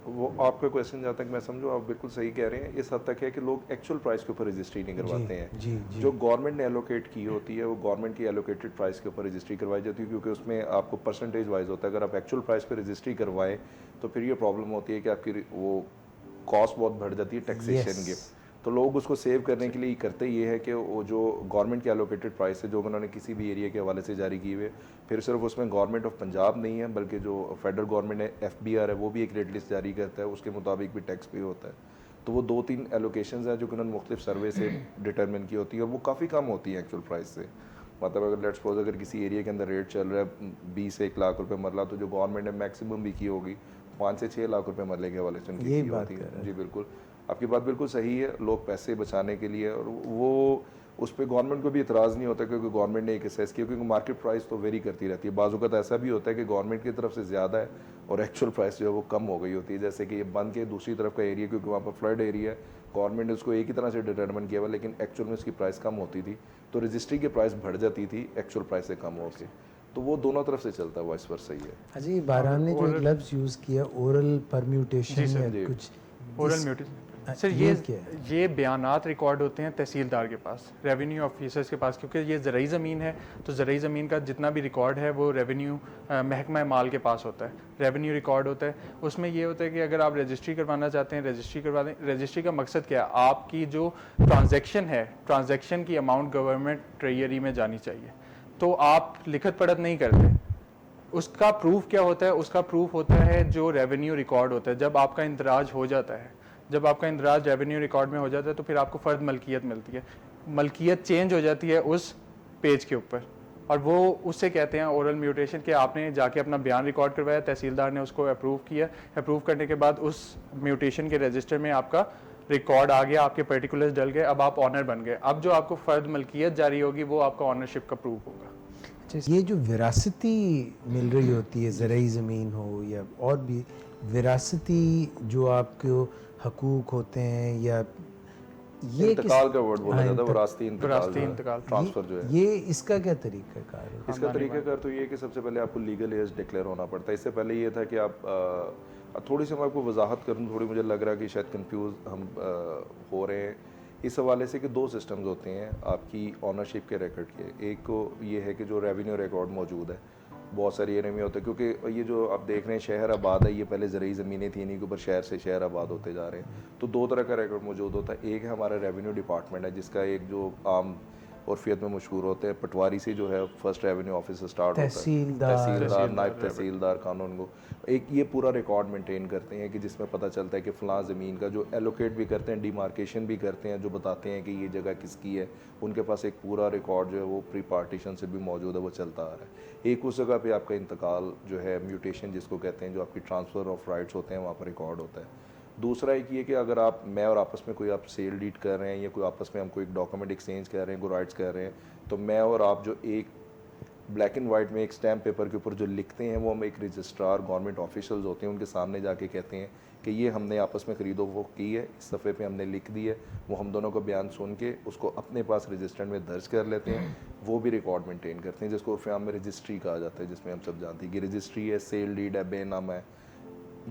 वो आपका क्वेश्चन जहाँ तक मैं समझूँ, आप बिल्कुल सही कह रहे हैं। इस हद तक है कि लोग एक्चुअल प्राइस के ऊपर रजिस्ट्री नहीं करवाते हैं। जी। जो गवर्नमेंट ने एलोकेट की होती है वो गवर्नमेंट की एलोकेटेड प्राइस के ऊपर रजिस्ट्री करवाई जाती है, क्योंकि उसमें आपको परसेंटेज वाइज होता है। अगर आप एक्चुअल प्राइस पे रजिस्ट्री करवाएं तो फिर ये प्रॉब्लम होती है कि आपकी वो कॉस्ट बहुत बढ़ जाती है टैक्सेशन की। तो लोग उसको सेव करने के लिए करते ये है कि वो जो गवर्नमेंट की एलोकेटेड प्राइस है, जो उन्होंने किसी भी एरिया के हवाले से जारी की हुई, फिर सिर्फ उसमें गवर्नमेंट ऑफ पंजाब नहीं है बल्कि जो फेडरल गवर्नमेंट है FBR है वो भी एक रेट लिस्ट जारी करता है, उसके मुताबिक भी टैक्स पे होता है। तो वो 2-3 एलोकेशंस हैं जो कि उन्होंने मुख्तलिफ सर्वे से डिटरमिन की होती है, और वो काफ़ी कम होती है एक्चुअल प्राइस से। मतलब अगर लेट्स सपोज अगर किसी एरिया के अंदर रेट चल रहा है 20 से 1 लाख रुपए मरला, तो जो गवर्नमेंट ने मैक्सिमम भी की होगी 5 से 6 लाख रुपए मरले के हवाले से उनकी की होती है। जी बिल्कुल, आपकी बात बिल्कुल सही है। लोग पैसे बचाने के लिए, और वो उस पर गवर्नमेंट को भी इतराज़ नहीं होता क्योंकि गवर्नमेंट ने एक असेस किया, क्योंकि मार्केट प्राइस तो वेरी करती रहती है। बाज़ औक़ात ऐसा भी होता है कि गवर्नमेंट की तरफ से ज़्यादा है और एक्चुअल प्राइस जो है वो कम हो गई होती है। जैसे कि ये बंद के दूसरी तरफ का एरिया, क्योंकि वहाँ पर फ्लड एरिया है, गवर्नमेंट ने उसको एक ही तरह से डिटरमिन किया हुआ, लेकिन एक्चुअल में उसकी प्राइस कम होती थी, तो रजिस्ट्री की प्राइस बढ़ जाती थी एक्चुअल प्राइस से कम होकर। तो वो दोनों तरफ से चलता है, वाइस वर्सा ही है। अजी बारहान ने जो एक लफ्ज़ यूज़ किया ओरल परम्यूटेशन या कुछ, ओरल म्यूटेशन सर, ये बयानात रिकॉर्ड होते हैं तहसीलदार के पास, रेवेन्यू ऑफिसर्स के पास, क्योंकि ये ज़रई ज़मीन है। तो ज़रई ज़मीन का जितना भी रिकॉर्ड है वो रेवेन्यू महकमा माल के पास होता है, रेवेन्यू रिकॉर्ड होता है। उसमें ये होता है कि अगर आप रजिस्ट्री करवाना चाहते हैं, रजिस्ट्री करवा दें। रजिस्ट्री का मकसद क्या है? आपकी जो ट्रांजेक्शन है, ट्रांजेक्शन की अमाउंट गवर्नमेंट ट्रेजरी में जानी चाहिए। तो आप लिखत पढ़त नहीं करते, उसका प्रूफ क्या होता है? उसका प्रूफ होता है जो रेवेन्यू रिकॉर्ड होता है। जब आपका इंदराज हो जाता है, जब आपका इंदराज रेवेन्यू रिकॉर्ड में हो जाता है, तो फिर आपको फ़र्द मलकियत मिलती है। मलकियत चेंज हो जाती है उस पेज के ऊपर, और वो उससे कहते हैं ओरल म्यूटेशन। कि आपने जाके अपना बयान रिकॉर्ड करवाया, तहसीलदार ने उसको अप्रूव किया, अप्रूव करने के बाद उस म्यूटेशन के रजिस्टर में आपका रिकॉर्ड आ गया, आपके पर्टिकुलर्स डल गए, अब आप ऑनर बन गए। अब जो आपको फ़र्द मलकियत जारी होगी वो आपका ऑनरशिप का प्रूफ होगा। ये जो विरासती मिल रही होती है, ज़रई ज़मीन हो या और भी विरासती जो आपको हकूक होते हैं, या ये इंतकाल का वर्ड बोला जाता है, विरासती इंतकाल ट्रांसफर जो है, ये इसका क्या तरीक़ाकार है? इसका तरीक़ाकार तो ये है कि सबसे पहले आपको लीगल एज डिक्लेयर होना पड़ता है। इससे पहले ये था कि आप थोड़ी सी मैं आपको वजाहत करूँ, थोड़ी मुझे लग रहा है कि शायद कंफ्यूज हम हो रहे हैं इस हवाले से, कि 2 सिस्टम्स होते हैं आपकी ऑनरशिप के रिकॉर्ड के। एक को ये है कि जो रेवेन्यू रिकॉर्ड मौजूद है, बहुत सारी एरिया में होता है, क्योंकि ये जो आप देख रहे हैं शहर आबाद है, ये पहले ज़रई ज़मीनें थी, इन्हीं के ऊपर शहर से शहर आबाद होते जा रहे हैं। तो 2 तरह का रिकॉर्ड मौजूद होता है। एक है हमारा रेवेन्यू डिपार्टमेंट है, जिसका एक जो आम उर्फियत में मशहूर होते हैं पटवारी से जो है फर्स्ट रेवेन्यू ऑफिसर स्टार्ट होता है, तहसीलदार, नायब तहसीलदार, कानून को एक ये पूरा रिकॉर्ड मेंटेन करते हैं, कि जिसमें पता चलता है कि फ़लाँ ज़मीन का जो एलोकेट भी करते हैं, डिमार्केशन भी करते हैं, जो बताते हैं कि ये जगह किसकी है। उनके पास एक पूरा रिकॉर्ड जो है वो प्री पार्टीशन से भी मौजूद है, वो चलता आ रहा है। एक उस जगह पे आपका इंतकाल जो है, म्यूटेशन जिसको कहते हैं, जो आपकी ट्रांसफ़र ऑफ राइट्स होते हैं, वहाँ पर रिकॉर्ड होता है। दूसरा एक ये कि अगर आप मैं और आपस में कोई आप सेल डीड कर रहे हैं, या कोई आपस में हम कोई डॉक्यूमेंट एक्सचेंज कर रहे हैं, कोई राइट्स कर रहे हैं, तो मैं और आप जो एक ब्लैक एंड वाइट में एक स्टैम्प पेपर के ऊपर जो लिखते हैं, वो हम एक रजिस्ट्रार गवर्नमेंट ऑफिशियल्स होते हैं, उनके सामने जाके कहते हैं कि ये हमने आपस में खरीदो वो की है, इस सफ़े पे हमने लिख दी है। वो हम दोनों का बयान सुन के उसको अपने पास रजिस्टर में दर्ज कर लेते हैं, वो भी रिकॉर्ड मेंटेन करते हैं, जिसको उर्फ़ आम में रजिस्ट्री कहा जाता है, जिसमें हम सब जानते हैं कि रजिस्ट्री है, सेल डीड है, बेनामा है,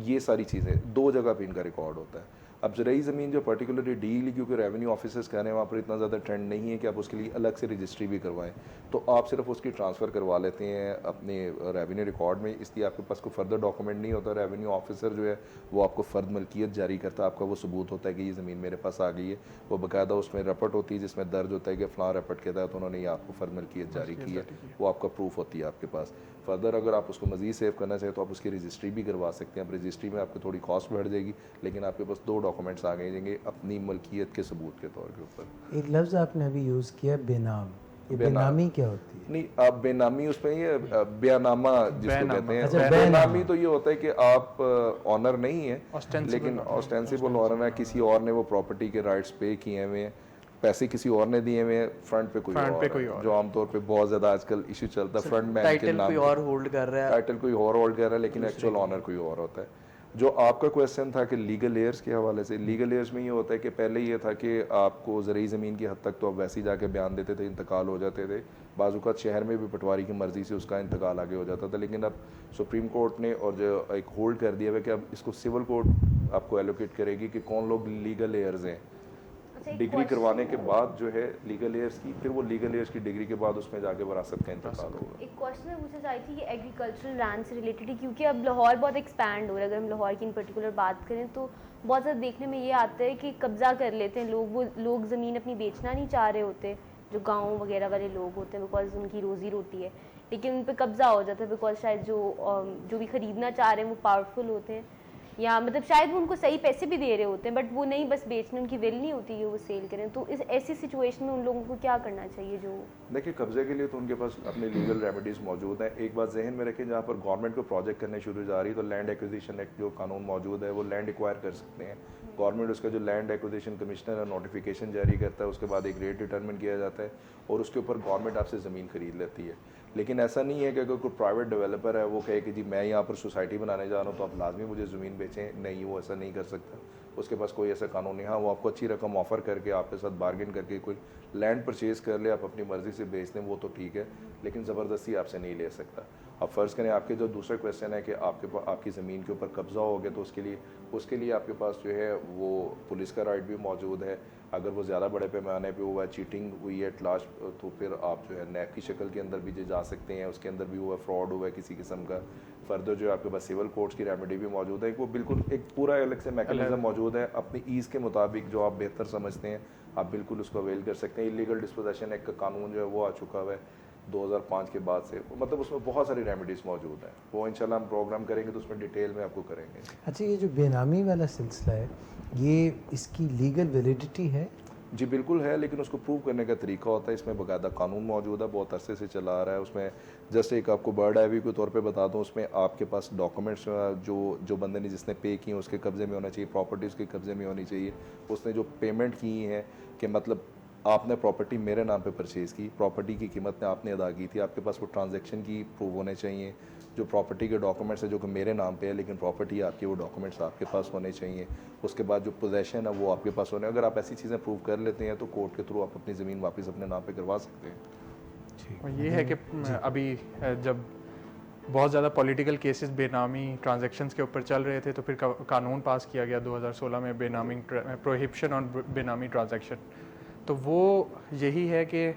ये सारी चीज़ें 2 जगह पे इनका रिकॉर्ड होता है। अब ज़रूरी ज़मीन जो पर्टिकुलरली डील, क्योंकि रेवेन्यू ऑफिसर्स कह रहे हैं वहाँ पर इतना ज़्यादा ट्रेंड नहीं है कि आप उसके लिए अलग से रजिस्ट्री भी करवाएं, तो आप सिर्फ उसकी ट्रांसफ़र करवा लेते हैं अपने रेवेन्यू रिकॉर्ड में, इसलिए आपके पास कोई फर्दर डॉक्यूमेंट नहीं होता। रेवेन्यू ऑफिसर जो है वो आपको फ़र्द मलकियत जारी करता है, आपका वो सबूत होता है कि ये ज़मीन मेरे पास आ गई है, वो बाकायदा उसमें रपट होती है जिसमें दर्ज होता है कि फ़लाँ रपट के तहत उन्होंने ये आपको फ़र्द मलकियत जारी की है, वो आपका प्रूफ होती है आपके पास। फर्दर अगर आप उसको मज़ीद सेव करना चाहें तो आप उसकी रजिस्ट्री भी करवा सकते हैं। अब रजिस्ट्री में आपको थोड़ी कॉस्ट बढ़ जाएगी, लेकिन आपके पास 2 डॉक्यूमेंट्स आ गए जाएंगे अपनी मलकियत के सबूत के तौर के ऊपर। एक लफ्ज़ आपने अभी यूज़ किया बेनाम, ये बेनामी क्या होती है? नहीं, आप बेनामी उसमें ये बयानामा जिसको कहते हैं। अच्छा, बेनामी तो ये होता है कि आप ऑनर नहीं है, Ostensible लेकिन ऑस्टेंसिबल ऑनर है, किसी और ने वो प्रॉपर्टी के राइट्स पे किए हुए हैं, पैसे किसी और ने दिए हुए हैं, फ्रंट पे कोई और, जो आमतौर पे बहुत ज़्यादा आजकल इशू चलता है, फ्रंट मैन के टाइटल नाम कोई और होल्ड कर रहा है, टाइटल कोई और होल्ड कर रहा है, लेकिन एक्चुअल ऑनर कोई और होता है। जो आपका क्वेश्चन था कि लीगल एयर्स के हवाले से, लीगल एयर्स में ये होता है कि पहले ये था कि आपको ज़रूरी ज़मीन की हद तक तो आप वैसे ही जाके बयान देते थे, इंतकाल हो जाते थे, बाज़ शहर में भी पटवारी की मर्ज़ी से उसका इंतकाल आगे हो जाता था, लेकिन अब सुप्रीम कोर्ट ने और जो एक होल्ड कर दिया है कि अब इसको सिविल कोर्ट आपको एलोकेट करेगी कि कौन लोग लीगल एयर्स हैं। डिग्री करवाने के बाद जो है लीगल एयर्स की, फिर वो लीगल एयर्स की डिग्री के बाद उसमें जाके विरासत का इंतकाल होगा। एक क्वेश्चन मैं पूछना चाहती थी कि एग्रीकल्चरल लैंड से रिलेटेड है, क्योंकि अब लाहौर बहुत एक्सपैंड हो रहा है। अगर हम लाहौर की इन पर्टिकुलर बात करें तो बहुत ज़्यादा देखने में ये आता है कि कब्ज़ा कर लेते हैं लोग, वो लोग ज़मीन अपनी बेचना नहीं चाह रहे होते, जो गाँव वगैरह वाले लोग होते हैं, बिकॉज उनकी रोज़ी रोटी है, लेकिन उन पर कब्ज़ा हो जाता है बिकॉज शायद जो भी ख़रीदना चाह रहे हैं वो पावरफुल होते हैं, या मतलब शायद वो उनको सही पैसे भी दे रहे होते हैं, बट वो नहीं, बस बेचने उनकी विल नहीं होती कि वो सेल करें। तो इस ऐसी सिचुएशन में उन लोगों को क्या करना चाहिए? जो देखिए, कब्जे के लिए तो उनके पास अपने लीगल रेमेडीज़ मौजूद हैं। एक बात जहन में रखें, जहाँ पर गवर्नमेंट को प्रोजेक्ट करने शुरू जा रही है तो लैंड एक्विजिशन एक्ट जो कानून मौजूद है वो लैंड एक्वायर कर सकते हैं। गवर्नमेंट उसका जो लैंड एक्विजिशन कमिश्नर है नोटिफिकेशन जारी करता है, उसके बाद एक रेट डिटरमिन किया जाता है और उसके ऊपर गवर्नमेंट आपसे ज़मीन खरीद लेती है। लेकिन ऐसा नहीं है कि अगर कोई प्राइवेट डेवलपर है वो कहे कि जी मैं यहाँ पर सोसाइटी बनाने जा रहा हूँ तो आप लाजमी मुझे ज़मीन बेचें, नहीं, वो ऐसा नहीं कर सकता, उसके पास कोई ऐसा कानून नहीं। हाँ, वो आपको अच्छी रकम ऑफ़र करके आपके साथ बार्गेन करके कोई लैंड परचेज़ कर ले, आप अपनी मर्ज़ी से बेच दें, वो तो ठीक है, लेकिन ज़बरदस्ती आपसे नहीं ले सकता। अब फ़र्ज़ करें आपके जो दूसरा क्वेश्चन है कि आपकी ज़मीन के ऊपर कब्ज़ा हो गया तो उसके लिए आपके पास जो है वो पुलिस का राइट भी मौजूद है। अगर वो ज़्यादा बड़े पैमाने पे हुआ है, चीटिंग हुई है लास्ट, तो फिर आप जो है नैब की शक्ल के अंदर भी जा सकते हैं, उसके अंदर भी हुआ है, फ्रॉड हुआ है किसी किस्म का। फर्दर जो है आपके पास सिविल कोर्ट्स की रेमेडी भी मौजूद है, वो बिल्कुल एक पूरा अलग से मैकेनिज्म मौजूद है। अपनी ईज़ के मुताबिक जो आप बेहतर समझते हैं आप बिल्कुल उसको अवेल कर सकते हैं। इलीगल डिस्पोजेशन एक्ट का कानून जो है वो आ चुका हुआ है 2005 के बाद से, मतलब उसमें बहुत सारी रेमेडीज़ मौजूद हैं। वो इंशाल्लाह हम प्रोग्राम करेंगे तो उसमें डिटेल में आपको करेंगे। अच्छा, ये जो बेनामी वाला सिलसिला है, ये इसकी लीगल वैलिडिटी है? जी बिल्कुल है, लेकिन उसको प्रूव करने का तरीका होता है। इसमें बाकायदा कानून मौजूद है, बहुत अरसे से चला आ रहा है। उसमें जस्ट एक आपको बर्ड आई के तौर पे बता दूं, उसमें आपके पास डॉक्यूमेंट्स जो बंदे ने जिसने पे किए उसके कब्ज़े में होना चाहिए, प्रॉपर्टी उसके कब्ज़े में होनी चाहिए, उसने जो पेमेंट की है कि मतलब आपने प्रॉपर्टी मेरे नाम पे परचेज़ की, प्रॉपर्टी की कीमत ने आपने अदा की थी, आपके पास वो ट्रांजैक्शन की प्रूफ होने चाहिए। जो प्रॉपर्टी के डॉक्यूमेंट्स है जो कि मेरे नाम पे है लेकिन प्रॉपर्टी आपकी, वो डॉक्यूमेंट्स आपके पास होने चाहिए। उसके बाद जो पोजेशन है वो आपके पास होने, अगर आप ऐसी चीज़ें प्रूव कर लेते हैं तो कोर्ट के थ्रू आप अपनी ज़मीन वापस अपने नाम पे करवा सकते हैं। और ये है कि अभी जब बहुत ज़्यादा पॉलिटिकल केसेस बेनामी ट्रांजैक्शंस के ऊपर चल रहे थे तो फिर कानून पास किया गया 2016 में बेनामी प्रोहिबिशन ऑन बेनामी ट्रांजैक्शन। तो वो यही है कि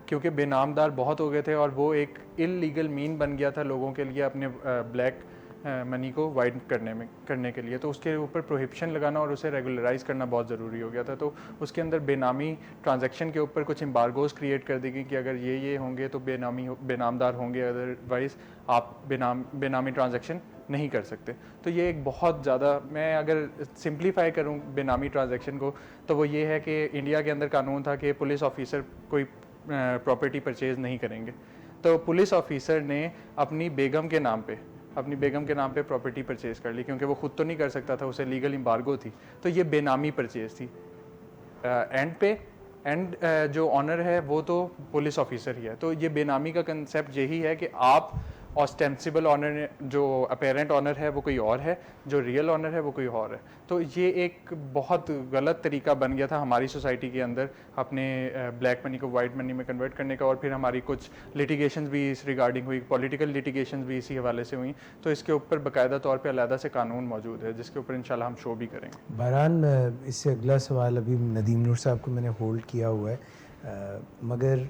क्योंकि बेनामदार बहुत हो गए थे और वो एक इल्लीगल मीन बन गया था लोगों के लिए अपने ब्लैक मनी को वाइड करने के लिए, तो उसके ऊपर प्रोहिबिशन लगाना और उसे रेगुलराइज करना बहुत ज़रूरी हो गया था। तो उसके अंदर बेनामी ट्रांजैक्शन के ऊपर कुछ एम्बार्गोज क्रिएट कर दी गई कि अगर ये होंगे तो बेनामदार होंगे, अदरवाइज़ आप बेनामी ट्रांजैक्शन नहीं कर सकते। तो ये एक बहुत ज़्यादा, मैं अगर सिंप्लीफाई करूँ बेनामी ट्रांजैक्शन को तो वो ये है कि इंडिया के अंदर कानून था कि पुलिस ऑफिसर कोई प्रॉपर्टी परचेज़ नहीं करेंगे, तो पुलिस ऑफिसर ने अपनी बेगम के नाम पे प्रॉपर्टी परचेज़ कर ली, क्योंकि वो खुद तो नहीं कर सकता था, उसे लीगल एम्बार्गो थी, तो ये बेनामी परचेज़ थी। जो ऑनर है वो तो पुलिस ऑफिसर ही है। तो ये बेनामी का कंसेप्ट यही है कि आप ऑस्टेंसिबल ऑनर, जो अपेरेंट ऑनर है वो कोई और है, जो रियल ऑनर है वो कोई और है। तो ये एक बहुत गलत तरीका बन गया था हमारी सोसाइटी के अंदर अपने ब्लैक मनी को वाइट मनी में कन्वर्ट करने का, और फिर हमारी कुछ लिटिगेशंस भी इस रिगार्डिंग हुई, पॉलिटिकल लिटिगेशंस भी इसी हवाले से हुई। तो इसके ऊपर बाकायदा तौर पे अलहदा से कानून मौजूद है जिसके ऊपर इंशाल्लाह हम शो भी करेंगे। बहरहाल इससे अगला सवाल अभी नदीम नूर साहब को मैंने होल्ड किया हुआ है, मगर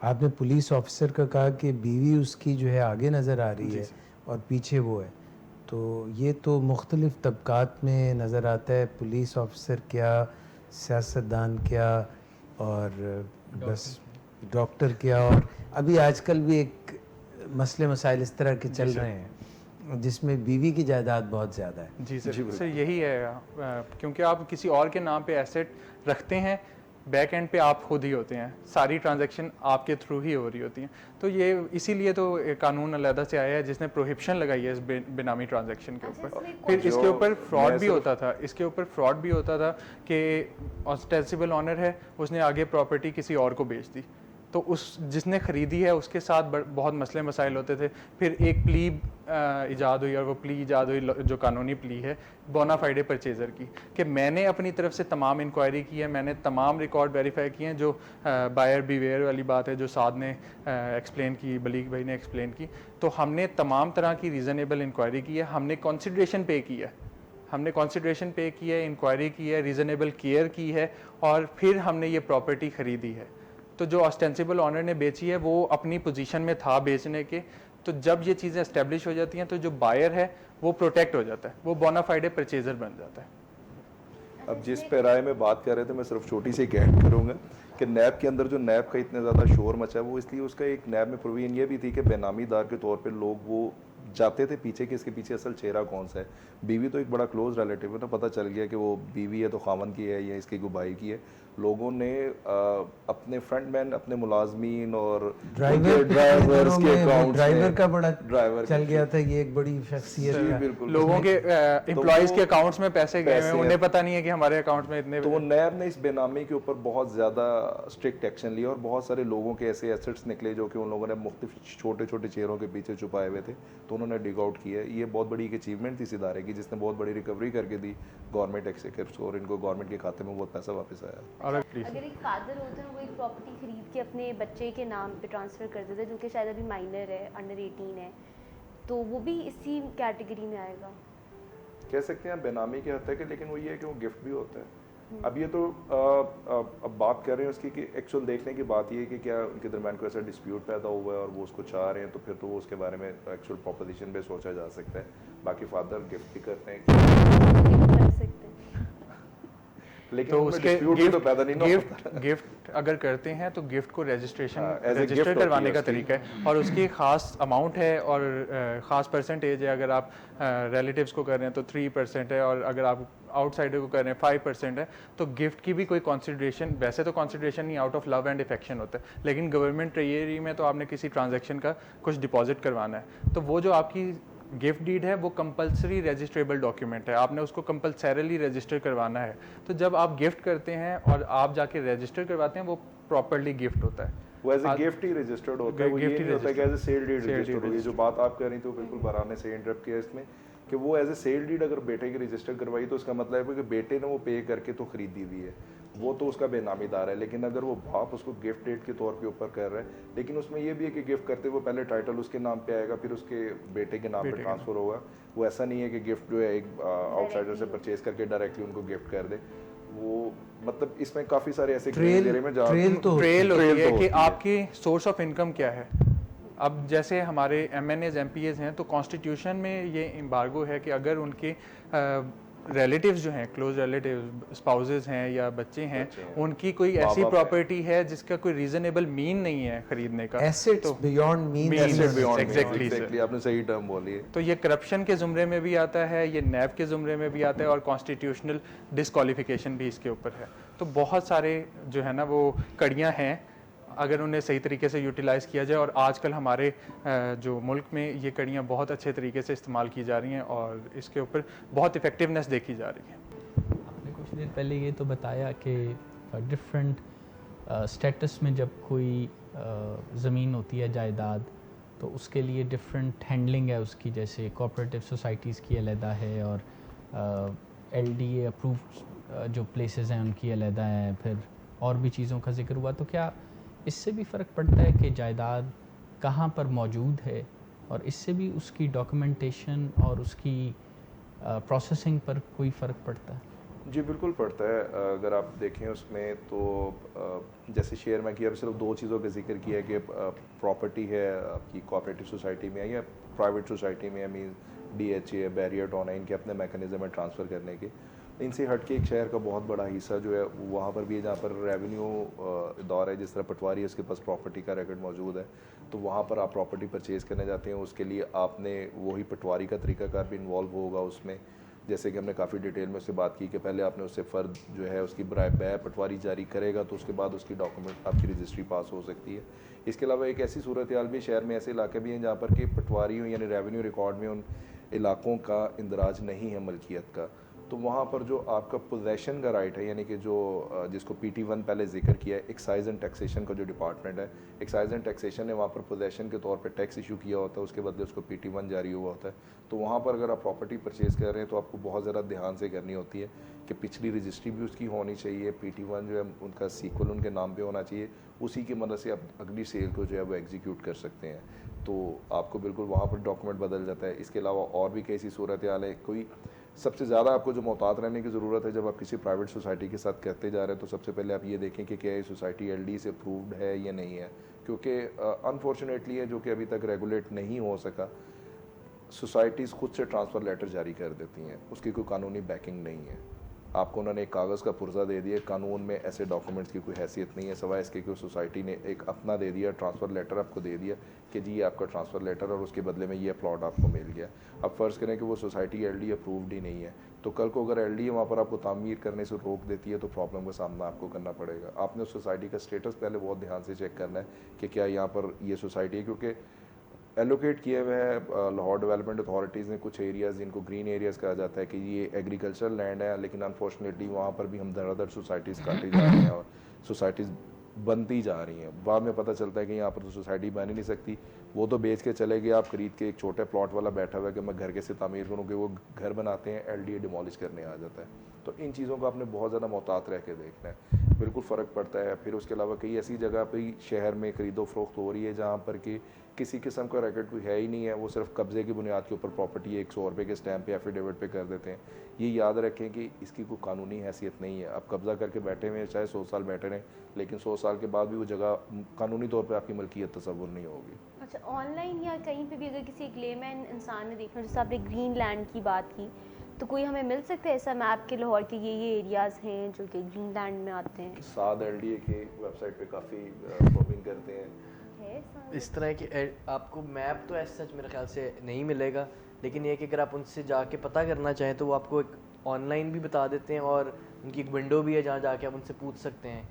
आपने पुलिस ऑफिसर का कहा कि बीवी उसकी जो है आगे नज़र आ रही है और पीछे वो है, तो ये तो मुख्तलिफ़ तबकात में नज़र आता है, पुलिस ऑफिसर क्या, सियासतदान क्या, और बस डॉक्टर क्या, और अभी आजकल भी एक मसले मसाइल इस तरह के चल रहे हैं जिसमें बीवी की जायदाद बहुत ज़्यादा है। जी सर यही है, क्योंकि आप किसी और के नाम पे एसेट रखते हैं, बैक एंड पे आप खुद ही होते हैं, सारी ट्रांजैक्शन आपके थ्रू ही हो रही होती हैं। तो ये इसीलिए तो एक कानून अलहदा से आया है जिसने प्रोहिबिशन लगाई है इस बेनामी ट्रांजैक्शन के ऊपर। फिर इसके ऊपर फ्रॉड भी होता था, इसके ऊपर फ्रॉड भी होता था कि ऑस्टेंसिबल ऑनर है, उसने आगे प्रॉपर्टी किसी और को बेच दी, तो उस जिसने ख़रीदी है उसके साथ बहुत मसले मसाइल होते थे। फिर एक प्ली इजाद हुई, और वो प्ली इजाद हुई जो कानूनी प्ली है बोनाफाइडे परचेज़र की, कि मैंने अपनी तरफ से तमाम इंक्वायरी की है, मैंने तमाम रिकॉर्ड वेरीफाई किए हैं, जो बायर बीवेयर वाली बात है जो साद ने एक्सप्लेन की, बलीग भाई ने एक्सप्लेन की। तो हमने तमाम तरह की रीज़नेबल इंक्वायरी की है, हमने कंसिडरेशन पे की है, हमने कंसिडरेशन पे की है, इंक्वायरी की है, रीज़नेबल केयर की है, और फिर हमने ये प्रॉपर्टी ख़रीदी है। तो जो ऑस्टेंसिबल ऑनर ने बेची है वो अपनी पोजीशन में था बेचने के, तो जब ये चीज़ें एस्टेब्लिश हो जाती हैं तो जो बायर है वो प्रोटेक्ट हो जाता है, वो बोनाफाइडे परचेजर बन जाता है। अब जिस पैराए में बात कर रहे थे, मैं सिर्फ छोटी सी एक ऐड करूँगा कि नैब के अंदर जो नैब का इतना ज़्यादा शोर मचा है, वो इसलिए उसका एक नैब में प्रोविजन ये भी थी कि बेनामीदार के तौर पे लोग वो जाते थे पीछे कि इसके पीछे असल चेहरा कौन सा है। बीवी तो एक बड़ा क्लोज रिलेटिव है ना, पता चल गया कि वो बीवी है तो खामन की है या इसकी गुबाई की है। लोगों ने अपने फ्रंटमैन, अपने मुलाजमीन और ड्राइवर्स के अकाउंट, ड्राइवर का बड़ा ड्राइवर चल गया था, ये एक बड़ी शख्सियत है। बिल्कुल लोगों के एम्प्लॉइज के अकाउंट्स में पैसे गए हैं, उन्हें पता नहीं है कि हमारे अकाउंट में इतने। तो वो नैब ने इस बेनामी के ऊपर बहुत ज़्यादा स्ट्रिक्ट एक्शन लिया, और बहुत सारे लोगों के ऐसे एसेट्स निकले जो कि उन लोगों ने मुख्तलिफ छोटे छोटे चेहरों के पीछे छुपाए हुए थे, तो उन्होंने डिग आउट किया। ये बहुत बड़ी एक अचीवमेंट थी इस इदारे की, जिसने बहुत बड़ी रिकवरी करके दी गवर्नमेंट एक्सेक्यूटिव्स को, और इनको गवर्नमेंट के खाते में बहुत पैसा वापस आया। और अगर एक फादर होते हैं वो एक प्रॉपर्टी खरीद के अपने बच्चे के नाम पे ट्रांसफ़र कर देते हैं, जो कि शायद अभी माइनर है, अंडर 18 है, तो वो भी इसी कैटेगरी में आएगा? कह सकते हैं बेनामी के हद तक है, लेकिन वो ये है कि वो गिफ्ट भी होता है। अब ये तो अब बात कर रहे हैं उसकी कि एक्चुअल देखने की बात ये है कि क्या उनके दरमियान कोई ऐसा डिस्प्यूट पैदा हुआ है और वो उसको चाह रहे हैं, तो फिर तो वो उसके बारे में एक्चुअल प्रोपोजिशन पे सोचा जा सकता है। बाकी फादर गिफ्ट भी करते हैं, कर सकते हैं। लेकिन तो उनमें उसके dispute भी तो पैदा नहीं ना होता। गिफ्ट अगर करते हैं तो गिफ्ट को हाँ, as a रजिस्टर gift करवाने होती का है तरीका है, और उसकी ख़ास अमाउंट है और ख़ास परसेंटेज है। अगर आप रिलेटिव्स को कर रहे हैं तो 3% है, और अगर आप आउटसाइडर को कर रहे हैं 5% है। तो गिफ्ट की भी कोई कंसिडरेशन, वैसे तो कंसिडरेशन नहीं, out of love and affection होता है, लेकिन गवर्नमेंट ट्रेजरी में तो आपने किसी ट्रांजैक्शन का कुछ डिपॉजिट करवाना है, तो वो जो आपकी गिफ्ट डीड है वो कंपलसरी रजिस्ट्रेबल डॉक्यूमेंट है, आपने उसको कंपलसरीली रजिस्टर करवाना है। तो जब आप गिफ्ट करते हैं और आप जाके रजिस्टर करवाते हैं, वो प्रॉपर्ली गिफ्ट होता है, वो एज ए गिफ्ट ही रजिस्टर्ड होता है। वो ये गिफ्ट ही नहीं होता कि as a sale deed sale registered deed हुई। जो बात आप कर रही थी वो बिल्कुल बराने से इंटरप्ट किया इसमें, कि वो एज ए सेल डीड अगर बेटे की रजिस्टर करवाई तो उसका मतलब है कि बेटे ने वो पे करके तो खरीदी हुई है, वो तो उसका बेनामीदार है। लेकिन अगर वो बाप उसको गिफ्ट डेट के तौर पे ऊपर कर रहा है, लेकिन उसमें ये भी है कि गिफ्ट करते हुए पहले टाइटल उसके नाम पे आएगा, फिर उसके बेटे के नाम पे ट्रांसफर होगा। वो ऐसा नहीं है कि गिफ्ट जो है एक आउटसाइडर से परचेज करके डायरेक्टली उनको गिफ्ट कर दे। वो मतलब इसमें काफ़ी सारे ऐसे ट्रेल एरिया में ट्रेल तो ट्रेल होती है कि होती है। आपकी सोर्स ऑफ इनकम क्या है। अब जैसे हमारे MNAs MPAs हैं, तो कॉन्स्टिट्यूशन में ये एम्बार्गो है कि अगर उनके रिलेटिव्स जो हैं, क्लोज रिलेटिव्स, स्पाउसेस हैं या बच्चे हैं, उनकी कोई ऐसी प्रॉपर्टी है जिसका कोई रीजनेबल मीन नहीं है खरीदने का, assets beyond mean, Means beyond Exactly, exactly, आपने सही टर्म बोली है। तो ये करप्शन के ज़ुमरे में भी आता है, ये नैब के ज़ुमरे में भी आता है, और कॉन्स्टिट्यूशनल डिस्क्वालिफिकेशन भी इसके ऊपर है। तो बहुत सारे जो है ना वो कड़ियाँ हैं, अगर उन्हें सही तरीके से यूटिलाइज़ किया जाए। और आजकल हमारे जो मुल्क में ये कड़ियाँ बहुत अच्छे तरीके से इस्तेमाल की जा रही हैं और इसके ऊपर बहुत इफ़ेक्टिवनेस देखी जा रही है। आपने कुछ देर पहले ये तो बताया कि डिफरेंट स्टेटस में जब कोई ज़मीन होती है, जायदाद, तो उसके लिए डिफरेंट हैंडलिंग है उसकी, जैसे कोऑपरेटिव सोसाइटीज़ की अलहदा है और LDA अप्रूव्ड जो प्लेसेस हैं उनकी अलहदा है, फिर और भी चीज़ों का जिक्र हुआ। तो क्या इससे भी फ़र्क पड़ता है कि जायदाद कहाँ पर मौजूद है, और इससे भी उसकी डॉक्यूमेंटेशन और उसकी प्रोसेसिंग पर कोई फ़र्क पड़ता है? जी बिल्कुल पड़ता है। अगर आप देखें उसमें तो जैसे शेयर में किया, अब सिर्फ दो चीज़ों का जिक्र किया है कि प्रॉपर्टी है आपकी कोऑपरेटिव सोसाइटी में या प्राइवेट सोसाइटी में, मीन DHA बैरियर टोन है इनके अपने मैकेनिज्म है ट्रांसफ़र करने के। इनसे हट के एक शहर का बहुत बड़ा हिस्सा जो है वहाँ पर भी है जहाँ पर रेवेन्यू दौर है, जिस तरह पटवारी है उसके पास प्रॉपर्टी का रिकॉर्ड मौजूद है, तो वहाँ पर आप प्रॉपर्टी परचेज़ करने जाते हैं, उसके लिए आपने वही पटवारी का तरीकाकार भी इन्वॉल्व होगा उसमें। जैसे कि हमने काफ़ी डिटेल में उससे बात की कि पहले आपने उससे फ़र्द जो है उसकी बै पटवारी जारी करेगा, तो उसके बाद उसकी डॉक्यूमेंट आपकी रजिस्ट्री पास हो सकती है। इसके अलावा एक ऐसी सूरत हाल भी शहर में ऐसे इलाके भी हैं जहाँ पर कि पटवारियों यानी रेवेन्यू रिकॉर्ड में उन इलाकों का इंदराज नहीं है मलकियत का, तो वहाँ पर जो आपका पोजेशन का राइट है, यानी कि जो जिसको PT1 पहले जिक्र किया है, एक्साइज एंड टैक्सेशन का जो डिपार्टमेंट है, एक्साइज एंड टैक्सेशन ने वहाँ पर पोजेशन के तौर पे टैक्स इशू किया होता है, उसके बदले उसको PT1 जारी हुआ होता है। तो वहाँ पर अगर आप प्रॉपर्टी परचेज़ कर रहे हैं तो आपको बहुत ज़्यादा ध्यान से करनी होती है कि पिछली रजिस्ट्री भी उसकी होनी चाहिए, PT1 जो है उनका सीक्वल उनके नाम पर होना चाहिए, उसी की मदद से आप अगली सेल को जो है वो एग्जीक्यूट कर सकते हैं। तो आपको बिल्कुल वहाँ पर डॉक्यूमेंट बदल जाता है। इसके अलावा और भी कैसी सूरत हाल है, कोई सबसे ज़्यादा आपको जो मोहतात रहने की ज़रूरत है जब आप किसी प्राइवेट सोसाइटी के साथ करते जा रहे हैं, तो सबसे पहले आप ये देखें कि क्या ये सोसाइटी LD से अप्रूव्ड है या नहीं है, क्योंकि अनफॉर्चुनेटली है जो कि अभी तक रेगुलेट नहीं हो सका, सोसाइटीज़ खुद से ट्रांसफ़र लेटर जारी कर देती हैं, उसकी कोई कानूनी बैकिंग नहीं है। आपको उन्होंने एक कागज़ का पुर्जा दे दिया, कानून में ऐसे डॉक्यूमेंट्स की कोई हैसियत नहीं है, सिवाय इसके कि सोसाइटी ने एक अपना दे दिया, ट्रांसफ़र लेटर आपको दे दिया कि जी ये आपका ट्रांसफ़र लेटर और उसके बदले में ये प्लॉट आपको मिल गया। अब फ़र्ज़ करें कि वो सोसाइटी LD अप्रूव्ड ही नहीं है, तो कल को अगर LD वहाँ पर आपको तामीर करने से रोक देती है तो प्रॉब्लम का सामना आपको करना पड़ेगा। आपने उस सोसाइटी का स्टेटस पहले बहुत ध्यान से चेक करना है कि क्या यहाँ पर ये सोसाइटी है, क्योंकि एलोकेट किए हुए हैं लाहौर डेवलपमेंट अथॉरिटीज़ ने कुछ एरियाज़ जिनको ग्रीन एरियाज़ कहा जाता है कि ये एग्रीकल्चरल लैंड है, लेकिन अनफॉर्चुनेटली वहाँ पर भी हम धड़ाधड़ सोसाइटीज़ काटी जा रही हैं और सोसाइटीज़ बनती जा रही हैं। बाद में पता चलता है कि यहाँ पर तो सोसाइटी बन ही नहीं सकती, वो तो बेच के चले गए, आप खरीद के एक छोटे प्लॉट वाला बैठा हुआ है कि मैं घर कैसे तामीर करूँ, कि वो घर बनाते हैं, LDA डिमोलिश करने आ जाता है। तो इन चीज़ों को आपने बहुत ज़्यादा मोहतात रह के देखना है, बिल्कुल फ़र्क पड़ता है। फिर उसके अलावा कई ऐसी जगह पर शहर में खरीदो फरोख्त हो रही है जहाँ पर कि किसी किस्म का रिकॉर्ड कोई है ही नहीं है, वो सिर्फ कब्जे की बुनियाद के ऊपर प्रॉपर्टी 100 रुपये के स्टैम्प पे एफिडेविट पे कर देते हैं। ये याद रखें कि इसकी कोई कानूनी हैसियत नहीं है। आप कब्जा करके बैठे हुए हैं, चाहे 100 साल बैठे रहें, लेकिन 100 साल के बाद भी वो जगह कानूनी तौर पर आपकी मलकियत तस्वुर नहीं होगी। अच्छा, ऑनलाइन या कहीं पे भी अगर किसी एक लेमैन इंसान ने देखना, जैसे आपने ग्रीन लैंड की बात की, तो कोई हमें मिल सकता है ऐसा मैप के लाहौर के ये एरियाज़ हैं जो कि ग्रीन लैंड में आते हैं? साद LDA के वेबसाइट पे काफ़ी प्रोबिंग करते हैं। इस तरह के आपको मैप तो ऐसा सच मेरे ख्याल से नहीं मिलेगा, लेकिन ये कि अगर आप उनसे जाके पता करना चाहें तो वो आपको एक ऑनलाइन भी बता देते हैं और उनकी एक विंडो भी है जहाँ जाके आप उनसे पूछ सकते हैं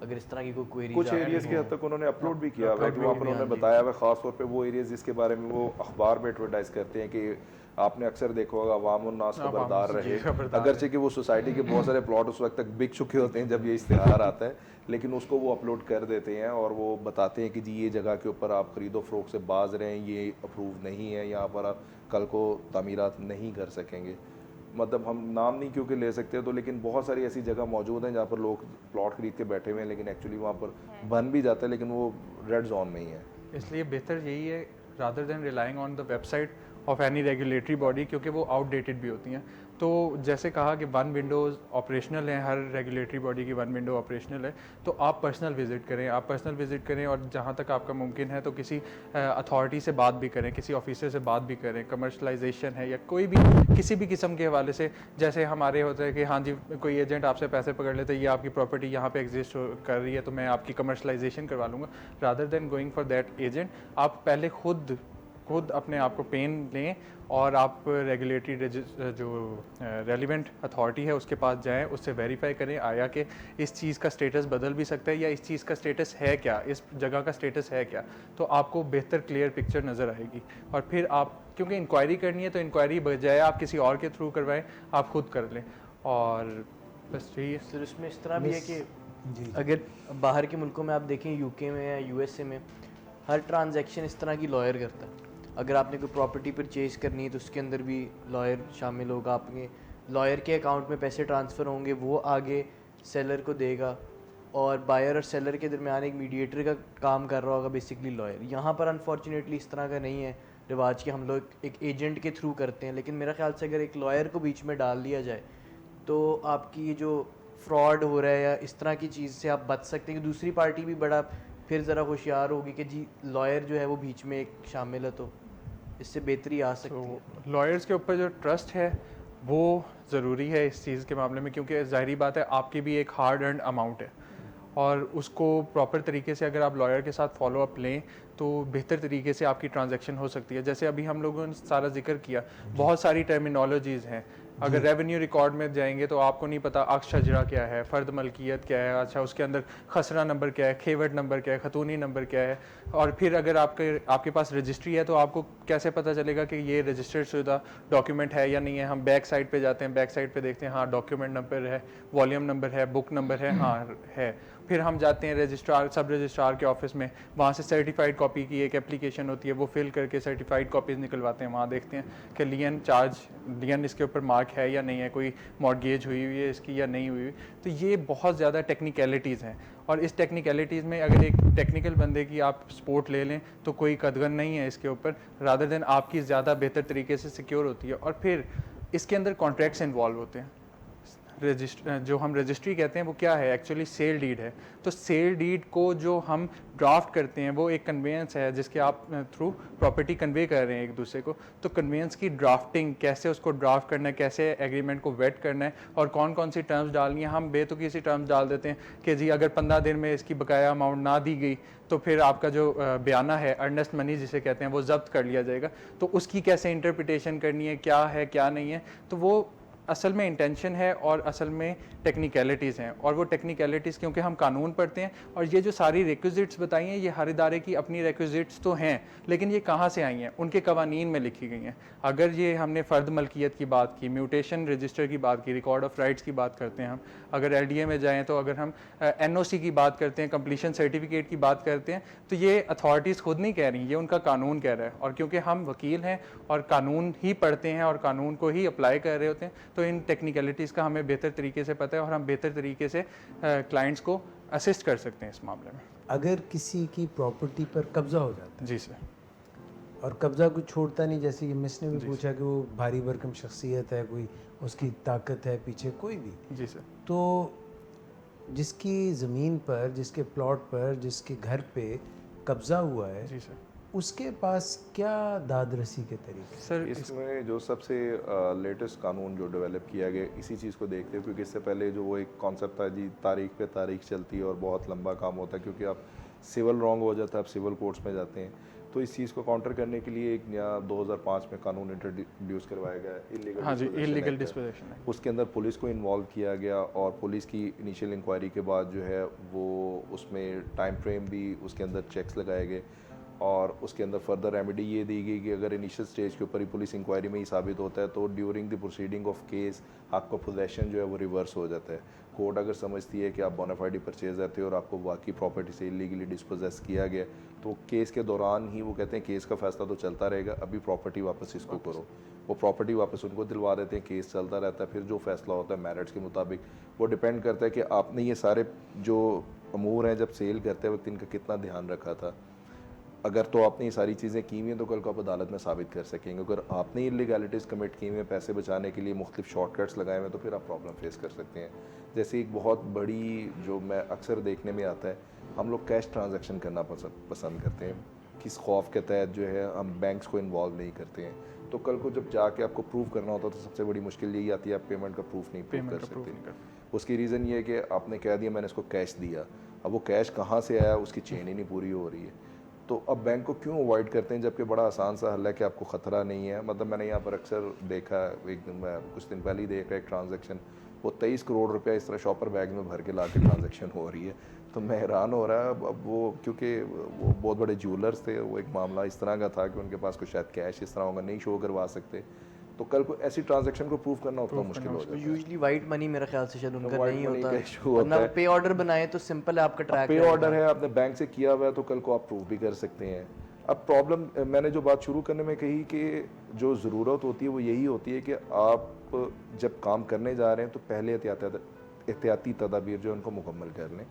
अगर इस तरह की कोई क्वेरी। कुछ एरियाज़ के हद तक उन्होंने अपलोड भी किया हुआ है, वहाँ पर उन्होंने बताया हुआ, ख़ास तौर पे वो एरियाज़ जिसके बारे में वो अखबार में एडवर्टाइज़ करते हैं कि आपने अक्सर देखा होगा अवाम उन्नास खबरदार रहे, अगरचे कि वो सोसाइटी के बहुत सारे प्लॉट उस वक्त तक बिक चुके होते हैं जब ये इश्तिहार आता है, लेकिन उसको वो अपलोड कर देते हैं और वो बताते हैं कि जी ये जगह के ऊपर आप खरीदो फरोख्त से बाज रहे हैं, ये अप्रूव नहीं है, यहाँ पर आप कल को तामीरात नहीं कर सकेंगे। मतलब हम नाम नहीं क्योंकि ले सकते तो, लेकिन बहुत सारी ऐसी जगह मौजूद हैं जहाँ पर लोग प्लॉट खरीद के बैठे हुए हैं, लेकिन एक्चुअली वहाँ पर बन भी जाता है, लेकिन वो रेड जोन में ही है। इसलिए बेहतर यही है rather than relying on the website of any regulatory body, क्योंकि वो आउटडेटेड भी होती हैं। तो जैसे कहा कि 1 विंडोज़ ऑपरेशनल हैं, हर रेगुलेटरी बॉडी की 1 विंडो ऑपरेशनल है, तो आप पर्सनल विज़िट करें, और जहाँ तक आपका मुमकिन है तो किसी अथॉरिटी से बात भी करें, किसी ऑफिसर से बात भी करें, कमर्शलाइजेशन है या कोई भी किसी भी किस्म के हवाले से। जैसे हमारे होता है कि हाँ जी कोई एजेंट आपसे पैसे पकड़ लेते हैं, ये आपकी प्रॉपर्टी यहाँ पे एग्जिस्ट कर रही है तो मैं आपकी कमर्शलाइजेशन करवा लूँगा, rather than going for that agent, आप पहले खुद अपने आप को पेन लें और आप रेगुलेटरी जो रेलिवेंट अथॉरिटी है उसके पास जाएं, उससे वेरीफाई करें आया कि इस चीज़ का स्टेटस बदल भी सकता है या इस चीज़ का स्टेटस है क्या, इस जगह का स्टेटस है क्या, तो आपको बेहतर क्लियर पिक्चर नज़र आएगी। और फिर आप क्योंकि इंक्वायरी करनी है तो इंक्वायरी बजाय आप किसी और के थ्रू करवाएं, आप खुद कर लें। और बस यही है सर। इसमें इस तरह भी है कि अगर बाहर के मुल्कों में आप देखें, UK में या USA में, हर ट्रांजैक्शन इस तरह की लॉयर करता है। अगर आपने कोई प्रॉपर्टी परचेज करनी है तो उसके अंदर भी लॉयर शामिल होगा, आपके लॉयर के अकाउंट में पैसे ट्रांसफ़र होंगे, वो आगे सेलर को देगा, और बायर और सेलर के दरमियान एक मीडिएटर का काम कर रहा होगा बेसिकली लॉयर। यहाँ पर अनफॉर्चुनेटली इस तरह का नहीं है रिवाज कि हम लोग एक एजेंट के थ्रू करते हैं, लेकिन मेरा ख्याल से अगर एक लॉयर को बीच में डाल दिया जाए तो आपकी ये जो फ्रॉड हो रहा है या इस तरह की चीज़ से आप बच सकते हैं कि दूसरी पार्टी भी बड़ा फिर ज़रा होशियार होगी कि जी लॉयर जो है वो बीच में एक शामिल है, तो इससे बेहतरी आ सकती है। तो लॉयर्स के ऊपर जो ट्रस्ट है वो ज़रूरी है इस चीज़ के मामले में, क्योंकि ज़ाहिरी बात है आपकी भी एक हार्ड अर्न अमाउंट है और उसको प्रॉपर तरीके से अगर आप लॉयर के साथ फॉलो अप लें तो बेहतर तरीके से आपकी ट्रांजैक्शन हो सकती है। जैसे अभी हम लोगों ने सारा जिक्र किया, बहुत सारी टर्मिनोलॉजीज़ हैं। अगर रेवेन्यू रिकॉर्ड में जाएंगे तो आपको नहीं पता अक्स शजरा क्या है, फ़र्द मलकियत क्या है, अच्छा उसके अंदर खसरा नंबर क्या है, खेवट नंबर क्या है, खतूनी नंबर क्या है, और फिर अगर आपके पास रजिस्ट्री है तो आपको कैसे पता चलेगा कि ये रजिस्टर्ड शुदा डॉक्यूमेंट है या नहीं है। हम बैक साइड पे जाते हैं, बैक साइड पे देखते हैं हाँ डॉक्यूमेंट नंबर है, वॉल्यूम नंबर है, बुक नंबर है, हाँ है। फिर हम जाते हैं रजिस्ट्रार सब रजिस्ट्रार के ऑफिस में, वहाँ से सर्टिफाइड कॉपी की एक एप्लीकेशन होती है, वो फिल करके सर्टिफाइड कॉपीज़ निकलवाते हैं। वहाँ देखते हैं कि लियन इसके ऊपर मार्क है या नहीं है, कोई मॉर्गेज हुई हुई है इसकी या नहीं हुई हुई। तो ये बहुत ज़्यादा टेक्निकलिटीज़ हैं, और इस टेक्निकलिटीज़ में अगर एक टेक्निकल बंदे की आप सपोर्ट ले लें तो कोई कदगन नहीं है इसके ऊपर, रादर देन आपकी ज़्यादा बेहतर तरीके से सिक्योर होती है। और फिर इसके अंदर कॉन्ट्रैक्ट्स इन्वॉल्व होते हैं। जो हम रजिस्ट्री कहते हैं वो क्या है, एक्चुअली सेल डीड है। तो सेल डीड को जो हम ड्राफ्ट करते हैं वो एक कन्वेंस है जिसके आप थ्रू प्रॉपर्टी कन्वे कर रहे हैं एक दूसरे को। तो कन्वेंस की ड्राफ्टिंग, कैसे उसको ड्राफ्ट करना है, कैसे एग्रीमेंट को वेट करना है और कौन कौन सी टर्म्स डालनी है। हम बेतुकी सी टर्म्स डाल देते हैं कि जी अगर 15 दिन में इसकी बकाया अमाउंट ना दी गई तो फिर आपका जो बयाना है, अर्नेस्ट मनी जिसे कहते हैं, वो जब्त कर लिया जाएगा। तो उसकी कैसे इंटरप्रिटेशन करनी है, क्या है क्या नहीं है, तो वो असल में इंटेंशन है और असल में टेक्निकलिटीज़ हैं। और वो टेक्निकलिटीज़ क्योंकि हम कानून पढ़ते हैं, और ये जो सारी रिक्विजिट्स बताई हैं ये हर इदारे की अपनी रिक्विजिट्स तो हैं, लेकिन ये कहाँ से आई हैं, उनके कवानीन में लिखी गई हैं। अगर ये हमने फ़र्द मलकियत की बात की, म्यूटेशन रजिस्टर की बात की, रिकॉर्ड ऑफ राइट्स की बात करते हैं हम, अगर LDA में जाएँ तो अगर हम NOC की बात करते हैं, कंप्लीशन सर्टिफिकेट की बात करते हैं, तो ये अथॉरिटीज़ खुद नहीं कह रही, ये उनका कानून कह रहा है। और क्योंकि हम वकील हैं और कानून ही पढ़ते हैं और कानून को ही अप्लाई कर रहे होते हैं, तो इन टेक्निकलिटीज़ का हमें बेहतर तरीके से पता है और हम बेहतर तरीके से क्लाइंट्स को असिस्ट कर सकते हैं इस मामले में। अगर किसी की प्रॉपर्टी पर कब्ज़ा हो जाता है, जी सर। और कब्ज़ा कुछ छोड़ता नहीं, जैसे कि मिस ने भी पूछा कि वो भारी भरकम शख्सियत है, कोई उसकी ताकत है पीछे, कोई भी, जी सर। तो जिसकी ज़मीन पर, जिसके प्लॉट पर, जिसके घर पे कब्ज़ा हुआ है, जी सर। उसके पास क्या दादरसी के तरीके? सर इसमें जो सबसे लेटेस्ट कानून जो डेवलप किया गया इसी चीज़ को देखते हैं, क्योंकि इससे पहले जो वो एक कॉन्सेप्ट था जी तारीख पे तारीख चलती है और बहुत लंबा काम होता है, क्योंकि आप सिविल रॉन्ग हो जाता है, आप सिविल कोर्ट्स में जाते हैं। तो इस चीज़ को काउंटर करने के लिए एक नया 2005 में कानून इंट्रोड्यूस करवाया गया, इलीगल डिस्पोजेशन है। उसके अंदर पुलिस को इन्वॉल्व किया गया और पुलिस की इनिशियल इंक्वायरी के बाद जो है वो उसमें टाइम फ्रेम भी उसके अंदर चेक्स लगाए गए, और उसके अंदर फर्दर रेमेडी ये दी गई कि अगर इनिशियल स्टेज के ऊपर ही पुलिस इंक्वायरी में ही साबित होता है तो during the proceeding of case आपका पोजेशन जो है वो रिवर्स हो जाता है। कोर्ट अगर समझती है कि आप बोनाफाइड परचेजर थे और आपको बाकी प्रॉपर्टी से इलीगली डिस्पोजेस किया गया, तो केस के दौरान ही वो कहते हैं केस का फैसला तो चलता रहेगा, अभी प्रॉपर्टी वापस इसको करो। वो प्रॉपर्टी वापस उनको दिलवा देते हैं, केस चलता रहता है, फिर जो फैसला होता है मेरिट्स के मुताबिक वो डिपेंड करता है कि आपने ये सारे जो अमूर हैं जब सेल करते वक्त इनका कितना ध्यान रखा था। अगर तो आपने ये सारी चीज़ें की हुई हैं तो कल को आप अदालत में साबित कर सकेंगे। अगर आपने इलीगैलिटीज़ कमिट की हुई हैं, पैसे बचाने के लिए मुख्तलिफ शॉर्टकट्स लगाए हुए हैं, तो फिर आप प्रॉब्लम फेस कर सकते हैं। जैसे एक बहुत बड़ी जो मैं अक्सर देखने में आता है, हम लोग कैश ट्रांजैक्शन करना पसंद करते हैं, किस खौफ के तहत जो है हम बैंक्स को इन्वॉल्व नहीं करते हैं। तो कल को जब जाके आपको प्रूव करना होता है तो सबसे बड़ी मुश्किल यही आती है, आप पेमेंट का प्रूफ नहीं प्रूव कर सकते। उसकी रीज़न ये है कि आपने कह दिया मैंने इसको कैश दिया, अब वो कैश कहाँ से आया उसकी चेन ही नहीं पूरी हो रही है। तो अब बैंक को क्यों अवॉइड करते हैं, जबकि बड़ा आसान सा हल है कि आपको ख़तरा नहीं है। मतलब मैंने यहाँ पर अक्सर देखा, एक दिन मैं कुछ दिन पहले ही देख रहा एक ट्रांजैक्शन, वो 23 करोड़ रुपया इस तरह शॉपर बैग में भर के ला के ट्रांजेक्शन हो रही है। तो मैं हैरान हो रहा है। अब वो क्योंकि वो बहुत बड़े ज्वेलर्स थे, वो एक मामला इस तरह का था कि उनके पास कुछ शायद कैश इस तरह होगा नहीं शो करवा सकते, तो कल को ऐसी ट्रांजैक्शन को प्रूव करना उतना मुश्किल हो जाता है। यूजुअली वाइट मनी मेरे ख्याल से शायद उनका white नहीं money होता का issue होता वरना है। पे ऑर्डर बनाए तो सिंपल है आपका ट्रैक पे ऑर्डर है, आपने बैंक से किया हुआ है, तो कल को आप प्रूव भी कर सकते हैं। अब प्रॉब्लम मैंने जो बात शुरू करने में कही कि जो ज़रूरत होती है वो यही होती है कि आप जब काम करने जा रहे हैं तो पहले एहतियाती तदाबीर जो है उनको मुकम्मल कर लें।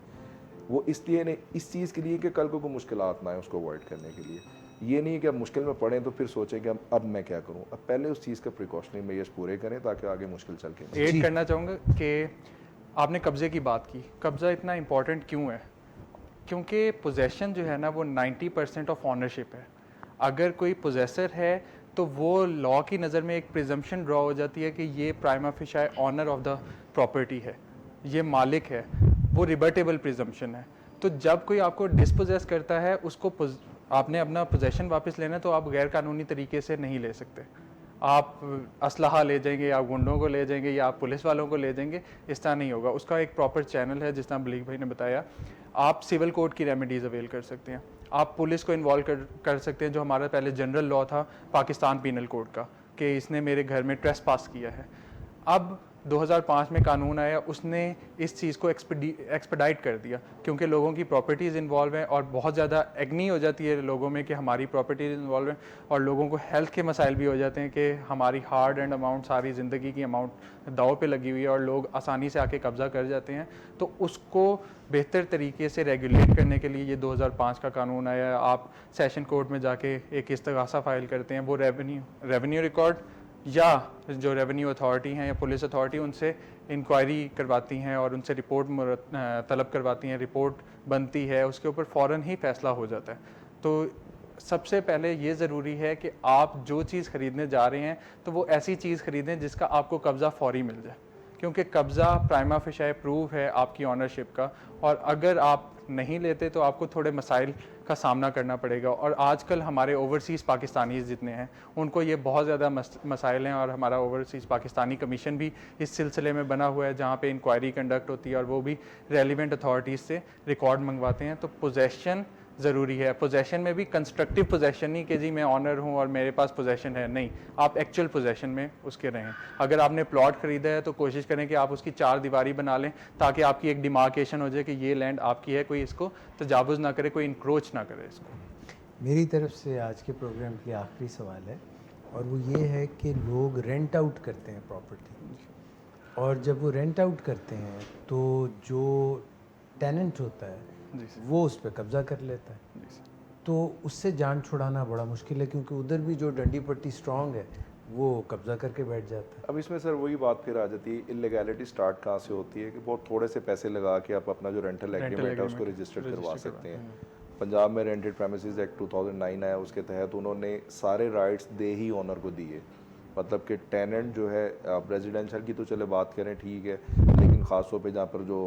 वो इसलिए नहीं, इस चीज़ के लिए कि कल को कोई मुश्किलात ना आए उसको अवॉइड करने के लिए। ये नहीं कि आप मुश्किल में पड़ें तो फिर सोचें कि अब मैं क्या करूं। अब पहले उस चीज़ का प्रिकॉशनरी मेजर्स पूरे करें ताकि आगे मुश्किल चल के ऐड करना चाहूँगा कि आपने कब्ज़े की बात की। कब्ज़ा इतना इम्पॉर्टेंट क्यों है? क्योंकि पोजेसन जो है ना वो 90% ऑफ ऑनरशिप है। अगर कोई पोजेसर है तो वो लॉ की नज़र में एक प्रिजम्पशन ड्रॉ हो जाती है कि ये prima facie owner of the property है, ये मालिक है, वो रिबर्टेबल प्रिजम्पशन है। तो जब कोई आपको डिस्पोजेस करता है, उसको आपने अपना पोजेसन वापस लेना है तो आप गैर कानूनी तरीके से नहीं ले सकते। आप असलहा ले जाएंगे या गुंडों को ले जाएंगे या आप पुलिस वालों को ले जाएंगे, इस तरह नहीं होगा। उसका एक प्रॉपर चैनल है, जिस तरह बलीग भाई ने बताया। आप सिविल कोर्ट की रेमेडीज़ अवेल कर सकते हैं, आप पुलिस को इन्वॉल्व कर सकते हैं, जो हमारा पहले जनरल लॉ था पाकिस्तान पीनल कोड का कि इसने मेरे घर में ट्रेस पास किया है। अब 2005 में कानून आया, उसने इस चीज़ को एक्सपेडाइट कर दिया क्योंकि लोगों की प्रॉपर्टीज़ इन्वॉल्व हैं और बहुत ज़्यादा एग्नी हो जाती है लोगों में कि हमारी प्रॉपर्टीज़ इन्वॉल्व हैं, और लोगों को हेल्थ के मसाइल भी हो जाते हैं कि हमारी हार्ड एंड अमाउंट, सारी ज़िंदगी की अमाउंट दाव पे लगी हुई है और लोग आसानी से आके कब्ज़ा कर जाते हैं। तो उसको बेहतर तरीके से रेगुलेट करने के लिए ये 2005 का कानून आया। आप सेशन कोर्ट में जाके एक इस्तगासा फाइल करते हैं, वो रेवेन्यू रिकॉर्ड या जो रेवेन्यू अथॉरिटी हैं या पुलिस अथॉरिटी उनसे इंक्वायरी करवाती हैं और उनसे रिपोर्ट तलब करवाती हैं, रिपोर्ट बनती है, उसके ऊपर फ़ौरन ही फ़ैसला हो जाता है। तो सबसे पहले ये ज़रूरी है कि आप जो चीज़ ख़रीदने जा रहे हैं तो वो ऐसी चीज़ ख़रीदें जिसका आपको कब्ज़ा फ़ौरी मिल जाए, क्योंकि कब्ज़ा प्राइमा फेशिया प्रूफ है आपकी ऑनरशिप का, और अगर आप नहीं लेते तो आपको थोड़े मसाइल का सामना करना पड़ेगा। और आजकल हमारे ओवरसीज़ पाकिस्तानीज़ जितने हैं उनको ये बहुत ज़्यादा मसाइल हैं, और हमारा ओवरसीज़ पाकिस्तानी कमीशन भी इस सिलसिले में बना हुआ है जहाँ पे इंक्वायरी कंडक्ट होती है और वो भी रेलिवेंट अथॉरिटीज़ से रिकॉर्ड मंगवाते हैं। तो पोजेसन ज़रूरी है। पोजेसन में भी कंस्ट्रक्टिव पोजेसन नहीं कि जी मैं ऑनर हूँ और मेरे पास पोजेसन है, नहीं, आप एक्चुअल पोजेसन में उसके रहें। अगर आपने प्लॉट ख़रीदा है तो कोशिश करें कि आप उसकी 4 दीवारी बना लें ताकि आपकी एक डिमार्केशन हो जाए कि ये लैंड आपकी है, कोई इसको तजावुज़ ना करे, कोई इंक्रोच ना करे इसको। मेरी तरफ से आज के प्रोग्राम के लिए आखिरी सवाल है, और वो ये है कि लोग रेंट आउट करते हैं प्रॉपर्टी, और जब वो रेंट आउट करते हैं तो जो टेनेंट होता है वो उस पर कब्ज़ा कर लेता है। तो उससे जान छुड़ाना बड़ा मुश्किल है, क्योंकि उधर भी जो डंडी पट्टी स्ट्रॉन्ग है वो कब्ज़ा करके बैठ जाता है। अब इसमें सर वही बात फिर आ जाती है, इलीगैलिटी स्टार्ट कहाँ से होती है कि बहुत थोड़े से पैसे लगा के आप अपना जो रेंटल एग्रीमेंट है उसको रजिस्टर्ड करवा सकते हैं। पंजाब में रेंटेड प्रेमिसेस एक्ट 2009 आया, उसके तहत उन्होंने सारे राइट्स दे ही ऑनर को दिए। मतलब कि टेनेंट जो है, आप रेजिडेंशियल की तो चले बात करें ठीक है, लेकिन ख़ास तौर पे जहाँ पर जो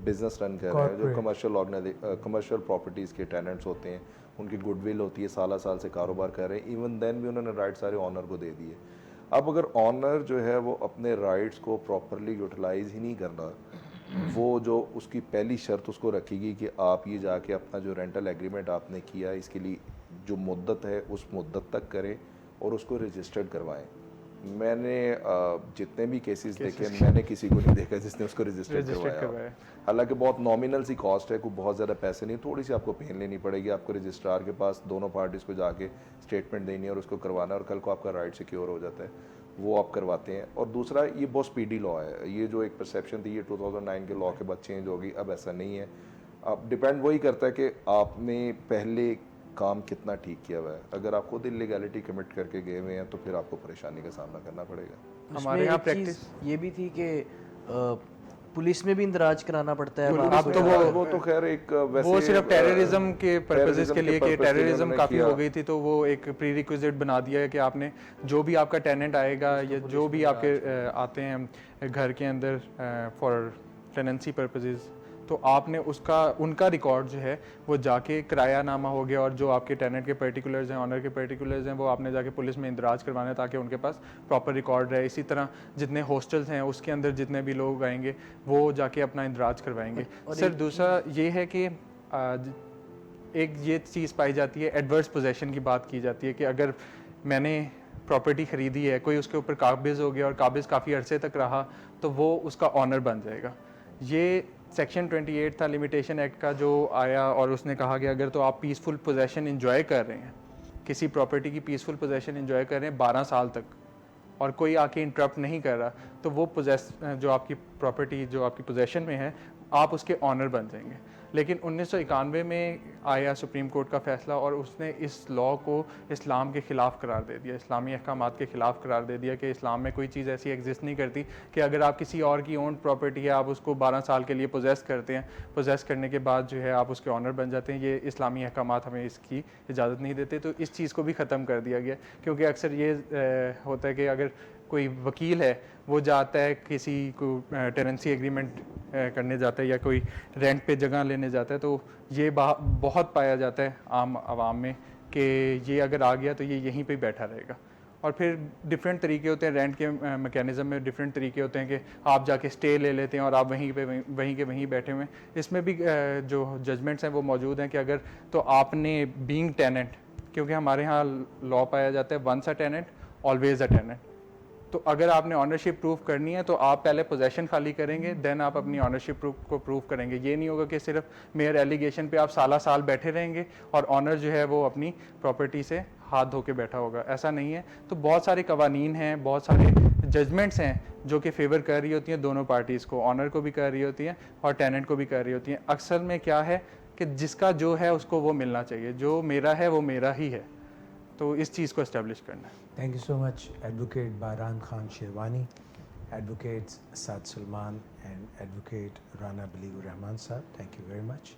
बिज़नेस रन कर रहे हैं, जो कमर्शियल प्रॉपर्टीज़ के टेनेंट्स होते हैं, उनकी गुडविल होती है, साल साल से कारोबार कर रहे हैं, इवन देन भी उन्होंने राइट सारे ऑनर को दे दिए। अब अगर ऑनर जो है वो अपने राइट्स को प्रॉपरली यूटिलाइज ही नहीं करना, वो जो उसकी पहली शर्त उसको रखेगी कि आप ये जाके अपना जो रेंटल एग्रीमेंट आपने किया इसके लिए जो मुद्दत है उस मुद्दत तक करें और उसको रजिस्टर्ड करवाएं। मैंने जितने भी केसेस देखे, मैंने किसी को नहीं देखा जिसने उसको रजिस्टर्ड करवाया। हालांकि बहुत नॉमिनल सी कॉस्ट है, कोई बहुत ज़्यादा पैसे नहीं, थोड़ी सी आपको पेन लेनी पड़ेगी। आपको रजिस्ट्रार के पास दोनों पार्टीज़ को जाके स्टेटमेंट देनी है और उसको करवाना है, और कल को आपका राइट सिक्योर हो जाता है, वो आप करवाते हैं। और दूसरा, ये बहुत स्पीडी लॉ है। ये जो एक परसेप्शन थी ये 2009 के लॉ के बाद चेंज होगी, अब ऐसा नहीं है। अब डिपेंड वही करता है कि आपने पहले काम कितना ठीक किया हुआ है। अगर आप खुद इलीगैलिटी कमिट करके गए हुए हैं तो फिर आपको परेशानी का सामना करना पड़ेगा। हमारे यहाँ प्रैक्टिस ये भी थी कि पुलिस में भी इंदराज कराना पड़ता है। अब तो वो तो खैर एक वैसे वो सिर्फ टेररिज्म के पर्पसेस के लिए कि टेररिज्म काफ़ी हो गई थी, तो वो एक प्री रिक्विजिट बना दिया है कि आपने जो भी आपका टेनेंट आएगा या जो भी आपके आते हैं घर के अंदर फॉर टेनेंसी पर्पसेस, तो आपने उनका रिकॉर्ड जो है वो जाके किरायानामा हो गया, और जो आपके टेनेंट के पर्टिकुलर्स हैं, ऑनर के पर्टिकुलर्स हैं, वो आपने जाके पुलिस में इंदराज करवाना है ताकि उनके पास प्रॉपर रिकॉर्ड रहे। इसी तरह जितने हॉस्टल्स हैं उसके अंदर जितने भी लोग आएंगे वो जाके अपना इंदराज करवाएंगे। सर दूसरा ये है कि एक ये चीज़ पाई जाती है, एडवर्स पोजेशन की बात की जाती है कि अगर मैंने प्रॉपर्टी ख़रीदी है, कोई उसके ऊपर काबिज़ हो गया और काबिज़ काफ़ी अरसे तक रहा, तो वो उसका ऑनर बन जाएगा। ये सेक्शन 28 था लिमिटेशन एक्ट का जो आया, और उसने कहा कि अगर तो आप पीसफुल पोजेसन इंजॉय कर रहे हैं, किसी प्रॉपर्टी की पीसफुल पोजेसन इंजॉय कर रहे हैं 12 साल तक, और कोई आके इंटरप्ट नहीं कर रहा, तो वो जो आपकी प्रॉपर्टी जो आपकी पोजेसन में है, आप उसके ऑनर बन जाएंगे। लेकिन 1991 में आया सुप्रीम कोर्ट का फैसला, और उसने इस लॉ को इस्लाम के ख़िलाफ़ करार दे दिया, इस्लामी अहकामात के ख़िलाफ़ करार दे दिया कि इस्लाम में कोई चीज़ ऐसी एग्जिस्ट नहीं करती कि अगर आप किसी और की ओन प्रॉपर्टी है, आप उसको 12 साल के लिए पोजेस करते हैं, पोजेस करने के बाद जो है आप उसके ऑनर बन जाते हैं। ये इस्लामी अहकामात हमें इसकी इजाज़त नहीं देते, तो इस चीज़ को भी ख़त्म कर दिया गया। क्योंकि अक्सर ये होता है कि अगर कोई वकील है, वो जाता है किसी को टेनेंसी एग्रीमेंट करने जाता है या कोई रेंट पे जगह लेने जाता है, तो ये बहुत पाया जाता है आम आवाम में कि ये अगर आ गया तो ये यहीं पे बैठा रहेगा। और फिर डिफरेंट तरीके होते हैं रेंट के मैकेनिज़्म में, डिफरेंट तरीके होते हैं कि आप जाके स्टे ले लेते हैं और आप वहीं के वहीं बैठे हुए हैं। इसमें भी जो जजमेंट्स हैं वो मौजूद हैं कि अगर तो आपने बीइंग टेनेंट, क्योंकि हमारे यहाँ लॉ पाया जाता है once a tenant always a tenant, तो अगर आपने ऑनरशिप प्रूफ करनी है तो आप पहले पोजेसन खाली करेंगे, देन आप अपनी ऑनरशिप को प्रूव करेंगे। ये नहीं होगा कि सिर्फ मेयर एलिगेशन पे आप साल बैठे रहेंगे और ऑनर जो है वो अपनी प्रॉपर्टी से हाथ धो के बैठा होगा, ऐसा नहीं है। तो बहुत सारे कवानीन हैं, बहुत सारे जजमेंट्स हैं जो कि फेवर कर रही होती हैं दोनों पार्टीज़ को, ऑनर को भी कर रही होती हैं और टेनेंट को भी कर रही होती हैं। अक्सर में क्या है कि जिसका जो है उसको वो मिलना चाहिए, जो मेरा है वो मेरा ही है, तो इस चीज़ को इस्टेब्लिश करना है। Thank you so much, Advocate Bahran Khan Sherwani, Advocates Saad Sulman and Advocate Rana Baligur Rahman Sahab. Thank you very much.